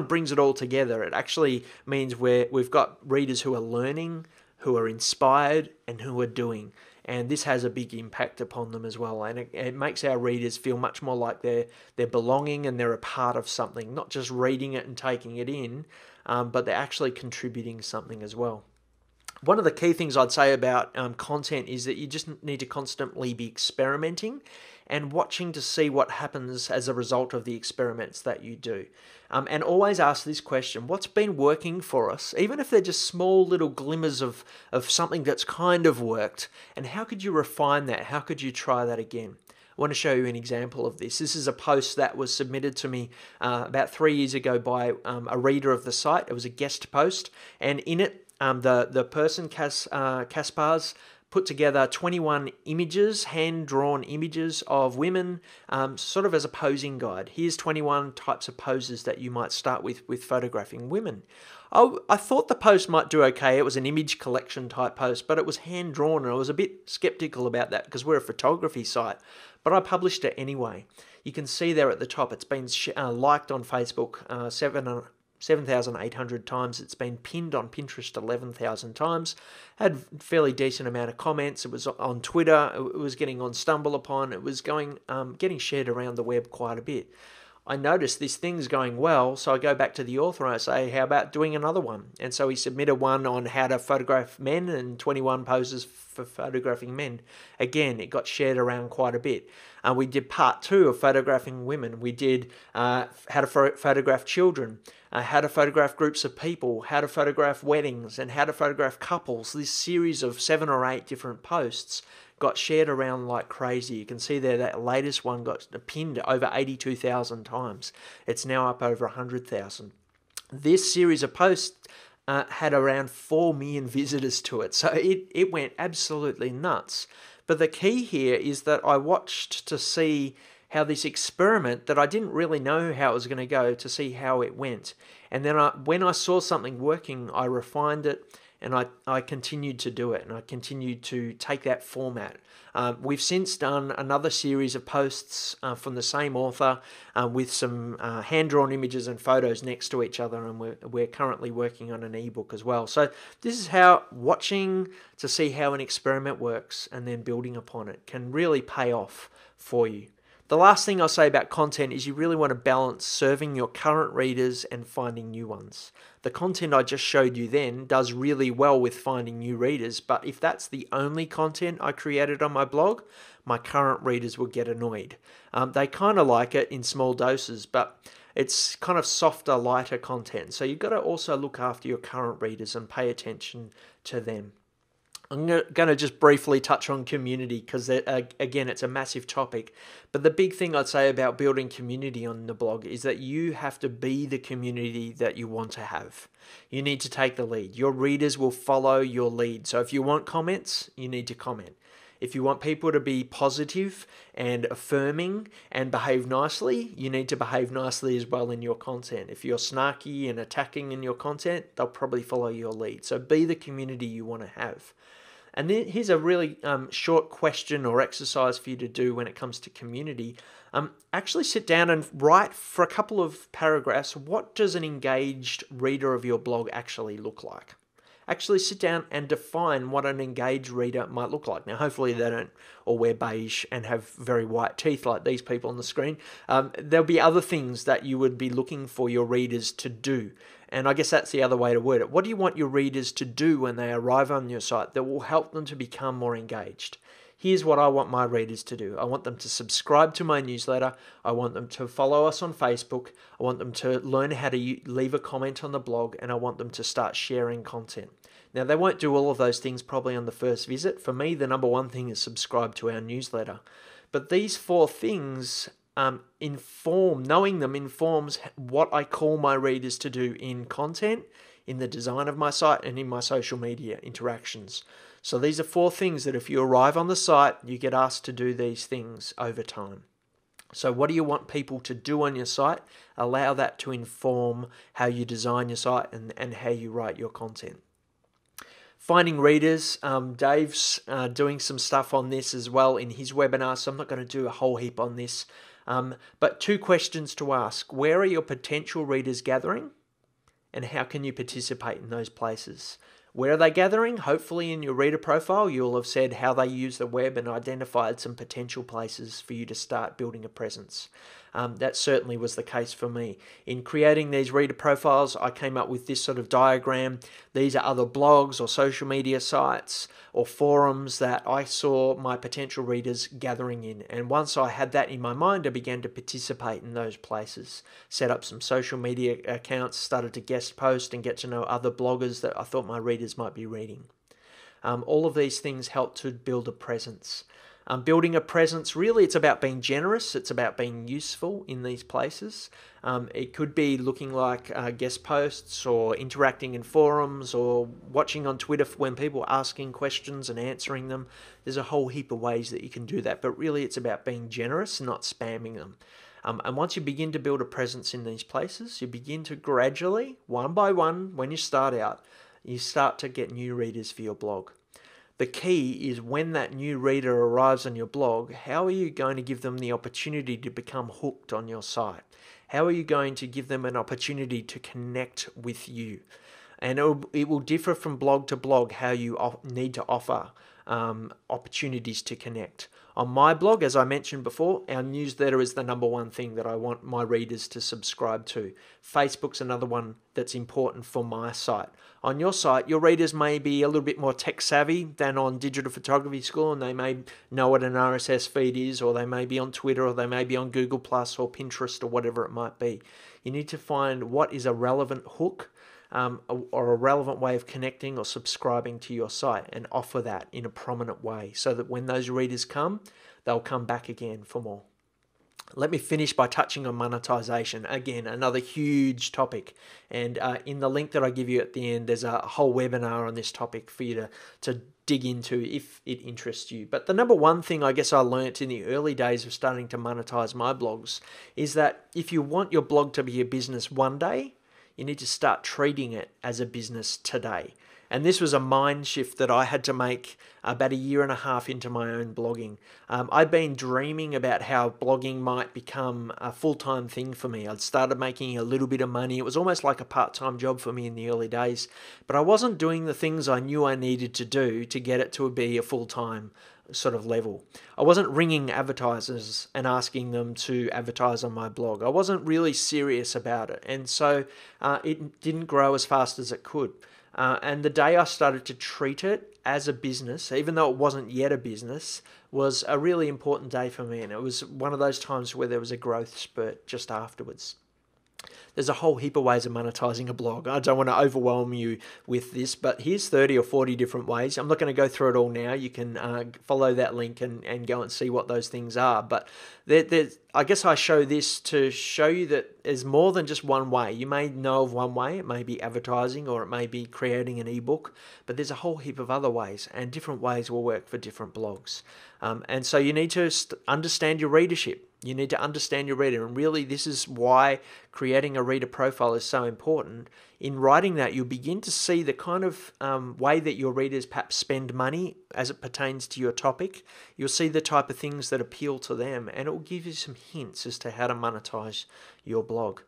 brings it all together. It actually means we've got readers who are learning, who are inspired, and who are doing. And this has a big impact upon them as well. And it makes our readers feel much more like they're belonging and they're a part of something, not just reading it and taking it in, but they're actually contributing something as well. One of the key things I'd say about content is that you just need to constantly be experimenting and watching to see what happens as a result of the experiments that you do. And always ask this question, what's been working for us, even if they're just small little glimmers of something that's kind of worked, and how could you refine that? How could you try that again? I want to show you an example of this. This is a post that was submitted to me about 3 years ago by a reader of the site. It was a guest post, and in it, the person, Kaspars, put together 21 images, hand-drawn images of women, sort of as a posing guide. Here's 21 types of poses that you might start with photographing women. I thought the post might do okay. It was an image collection type post, but it was hand-drawn, and I was a bit skeptical about that because we're a photography site, but I published it anyway. You can see there at the top, it's been liked on Facebook 7,800 times. It's been pinned on Pinterest 11,000 times. Had a fairly decent amount of comments. It was on Twitter. It was getting on StumbleUpon. It was getting shared around the web quite a bit. I noticed this thing's going well, so I go back to the author and I say, how about doing another one? And so he submitted one on how to photograph men and 21 poses for photographing men. Again, it got shared around quite a bit. We did part 2 of photographing women. We did how to photograph children, how to photograph groups of people, how to photograph weddings, and how to photograph couples. This series of 7 or 8 different posts got shared around like crazy. You can see there that latest one got pinned over 82,000 times. It's now up over 100,000. This series of posts had around 4 million visitors to it, so it went absolutely nuts. But the key here is that I watched to see how this experiment that I didn't really know how it was going to go, to see how it went. And then when I saw something working, I refined it, and I continued to do it, and I continued to take that format. We've since done another series of posts from the same author with some hand-drawn images and photos next to each other, and we're currently working on an ebook as well. So this is how watching to see how an experiment works and then building upon it can really pay off for you. The last thing I'll say about content is you really want to balance serving your current readers and finding new ones. The content I just showed you then does really well with finding new readers, but if that's the only content I created on my blog, my current readers will get annoyed. They kind of like it in small doses, but it's kind of softer, lighter content. So you've got to also look after your current readers and pay attention to them. I'm going to just briefly touch on community because, again, it's a massive topic. But the big thing I'd say about building community on the blog is that you have to be the community that you want to have. You need to take the lead. Your readers will follow your lead. So if you want comments, you need to comment. If you want people to be positive and affirming and behave nicely, you need to behave nicely as well in your content. If you're snarky and attacking in your content, they'll probably follow your lead. So be the community you want to have. And then here's a really short question or exercise for you to do when it comes to community. Actually sit down and write for a couple of paragraphs, what does an engaged reader of your blog actually look like? Actually sit down and define what an engaged reader might look like. Now, hopefully they don't all wear beige and have very white teeth like these people on the screen. There'll be other things that you would be looking for your readers to do. And I guess that's the other way to word it. What do you want your readers to do when they arrive on your site that will help them to become more engaged? Here's what I want my readers to do. I want them to subscribe to my newsletter. I want them to follow us on Facebook. I want them to learn how to leave a comment on the blog, and I want them to start sharing content. Now, they won't do all of those things probably on the first visit. For me, the number one thing is subscribe to our newsletter. But these 4 things knowing them informs what I call my readers to do in content, in the design of my site, and in my social media interactions. So these are 4 things that if you arrive on the site, you get asked to do these things over time. So what do you want people to do on your site? Allow that to inform how you design your site and how you write your content. Finding readers, Dave's doing some stuff on this as well in his webinar, so I'm not going to do a whole heap on this. But 2 questions to ask. Where are your potential readers gathering? And how can you participate in those places? Where are they gathering? Hopefully in your reader profile, you'll have said how they use the web and identified some potential places for you to start building a presence. That certainly was the case for me. In creating these reader profiles, I came up with this sort of diagram. These are other blogs or social media sites or forums that I saw my potential readers gathering in. And once I had that in my mind, I began to participate in those places. Set up some social media accounts, started to guest post and get to know other bloggers that I thought my readers might be reading. All of these things help to build a presence. Building a presence, really it's about being generous, it's about being useful in these places. It could be looking like guest posts or interacting in forums or watching on Twitter when people are asking questions and answering them. There's a whole heap of ways that you can do that, but really it's about being generous, not spamming them. And once you begin to build a presence in these places, you begin to gradually, one by one, when you start out, you start to get new readers for your blog. The key is when that new reader arrives on your blog, how are you going to give them the opportunity to become hooked on your site? How are you going to give them an opportunity to connect with you? And it will differ from blog to blog how you need to offer opportunities to connect. On my blog, as I mentioned before, our newsletter is the number one thing that I want my readers to subscribe to. Facebook's another one that's important for my site. On your site, your readers may be a little bit more tech savvy than on Digital Photography School, and they may know what an RSS feed is, or they may be on Twitter, or they may be on Google Plus or Pinterest or whatever it might be. You need to find what is a relevant hook or a relevant way of connecting or subscribing to your site and offer that in a prominent way so that when those readers come, they'll come back again for more. Let me finish by touching on monetization. Again, another huge topic. And in the link that I give you at the end, there's a whole webinar on this topic for you to dig into if it interests you. But the number one thing I guess I learnt in the early days of starting to monetize my blogs is that if you want your blog to be a business one day, you need to start treating it as a business today. And this was a mind shift that I had to make about 1.5 years into my own blogging. I'd been dreaming about how blogging might become a full-time thing for me. I'd started making a little bit of money. It was almost like a part-time job for me in the early days. But I wasn't doing the things I knew I needed to do to get it to be a full-time sort of level. I wasn't ringing advertisers and asking them to advertise on my blog. I wasn't really serious about it. And so it didn't grow as fast as it could. And the day I started to treat it as a business, even though it wasn't yet a business, was a really important day for me. And it was one of those times where there was a growth spurt just afterwards. There's a whole heap of ways of monetizing a blog. I don't want to overwhelm you with this, but here's 30 or 40 different ways. I'm not going to go through it all now. You can follow that link and go and see what those things are. But I guess I show this to show you that there's more than just one way. You may know of one way. It may be advertising or it may be creating an ebook, but there's a whole heap of other ways, and different ways will work for different blogs. And so you need to understand your readership. You need to understand your reader, and really this is why creating a reader profile is so important. In writing that, you'll begin to see the kind of way that your readers perhaps spend money as it pertains to your topic. You'll see the type of things that appeal to them, and it will give you some hints as to how to monetize your blog.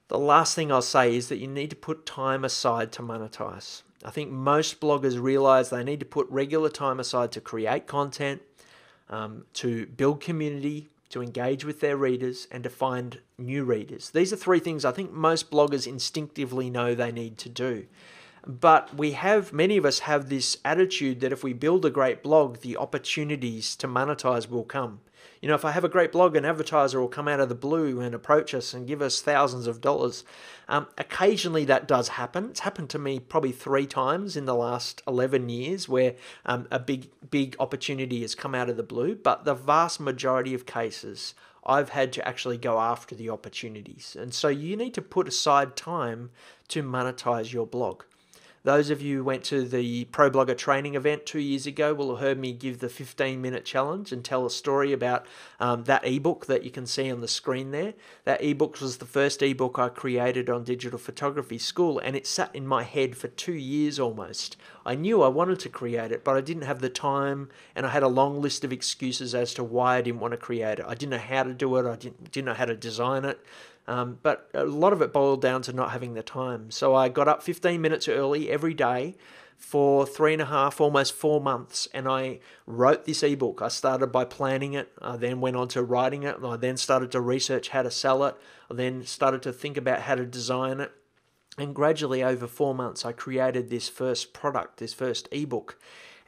The last thing I'll say is that you need to put time aside to monetize. I think most bloggers realize they need to put regular time aside to create content, to build community, to engage with their readers, and to find new readers. These are 3 things I think most bloggers instinctively know they need to do. But many of us have this attitude that if we build a great blog, the opportunities to monetize will come. You know, if I have a great blog, an advertiser will come out of the blue and approach us and give us thousands of dollars. Occasionally that does happen. It's happened to me probably 3 times in the last 11 years where a big opportunity has come out of the blue. But the vast majority of cases, I've had to actually go after the opportunities. And so you need to put aside time to monetize your blog. Those of you who went to the Pro Blogger training event 2 years ago will have heard me give the 15-minute challenge and tell a story about that ebook that you can see on the screen there. That ebook was the first ebook I created on Digital Photography School, and it sat in my head for 2 years almost. I knew I wanted to create it, but I didn't have the time, and I had a long list of excuses as to why I didn't want to create it. I didn't know how to do it. I didn't know how to design it. But a lot of it boiled down to not having the time. So I got up 15 minutes early every day for 3.5, almost 4 months, and I wrote this ebook. I started by planning it. I then went on to writing it. I then started to research how to sell it. I then started to think about how to design it. And gradually over 4 months, I created this first product, this first ebook.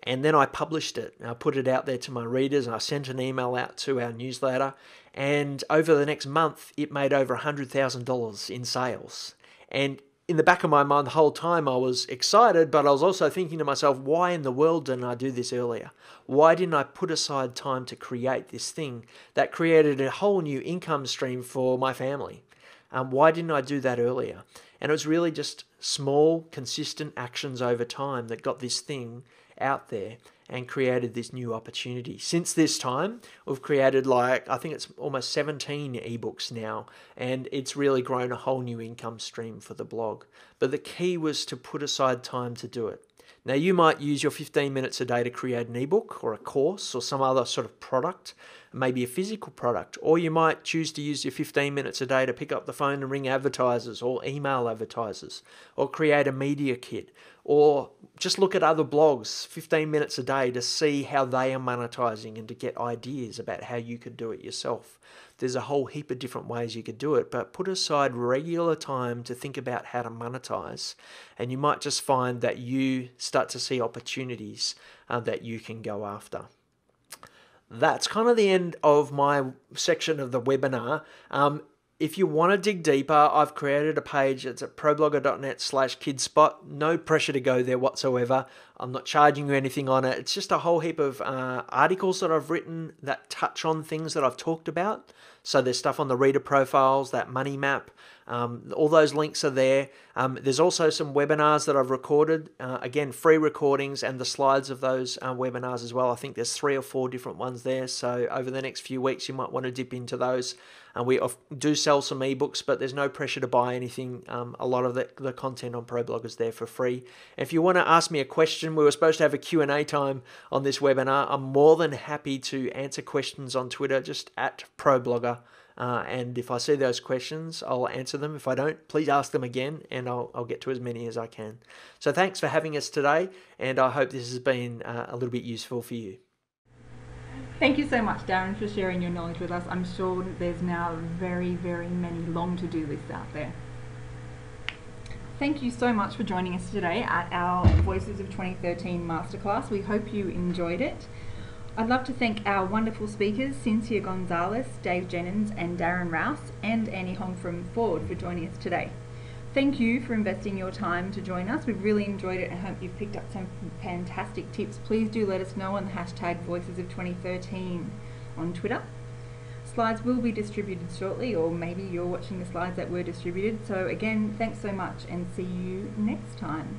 And then I published it. I put it out there to my readers, and I sent an email out to our newsletter. And over the next month, it made over $100,000 in sales. And in the back of my mind the whole time, I was excited, but I was also thinking to myself, why in the world didn't I do this earlier? Why didn't I put aside time to create this thing that created a whole new income stream for my family? Why didn't I do that earlier? And it was really just small, consistent actions over time that got this thing out there and created this new opportunity. Since this time, we've created I think it's almost 17 ebooks now, and it's really grown a whole new income stream for the blog. But the key was to put aside time to do it. Now, you might use your 15 minutes a day to create an ebook or a course or some other sort of product, maybe a physical product, or you might choose to use your 15 minutes a day to pick up the phone and ring advertisers or email advertisers, or create a media kit, or just look at other blogs 15 minutes a day to see how they are monetizing and to get ideas about how you could do it yourself. There's a whole heap of different ways you could do it, but put aside regular time to think about how to monetize, and you might just find that you start to see opportunities that you can go after. That's kind of the end of my section of the webinar. If you want to dig deeper, I've created a page. It's at problogger.net/kidspot. No pressure to go there whatsoever. I'm not charging you anything on it. It's just a whole heap of articles that I've written that touch on things that I've talked about. So there's stuff on the reader profiles, that money map. All those links are there. There's also some webinars that I've recorded. Again, free recordings and the slides of those webinars as well. I think there's 3 or 4 different ones there. So over the next few weeks, you might want to dip into those. We do sell some ebooks, but there's no pressure to buy anything. A lot of the content on ProBlogger is there for free. If you want to ask me a question, we were supposed to have a Q&A time on this webinar. I'm more than happy to answer questions on Twitter, just at ProBlogger. And if I see those questions, I'll answer them. If I don't, please ask them again, and I'll get to as many as I can. So thanks for having us today, and I hope this has been a little bit useful for you. Thank you so much, Darren, for sharing your knowledge with us. I'm sure there's now very, very many long to-do lists out there. Thank you so much for joining us today at our Voices of 2013 Masterclass. We hope you enjoyed it. I'd love to thank our wonderful speakers, Cynthia Gonzales, Dave Jenyns, and Darren Rouse, and Annie Hong from Ford for joining us today. Thank you for investing your time to join us. We've really enjoyed it and hope you've picked up some fantastic tips. Please do let us know on the hashtag Voices of 2013 on Twitter. Slides will be distributed shortly, or maybe you're watching the slides that were distributed. So again, thanks so much and see you next time.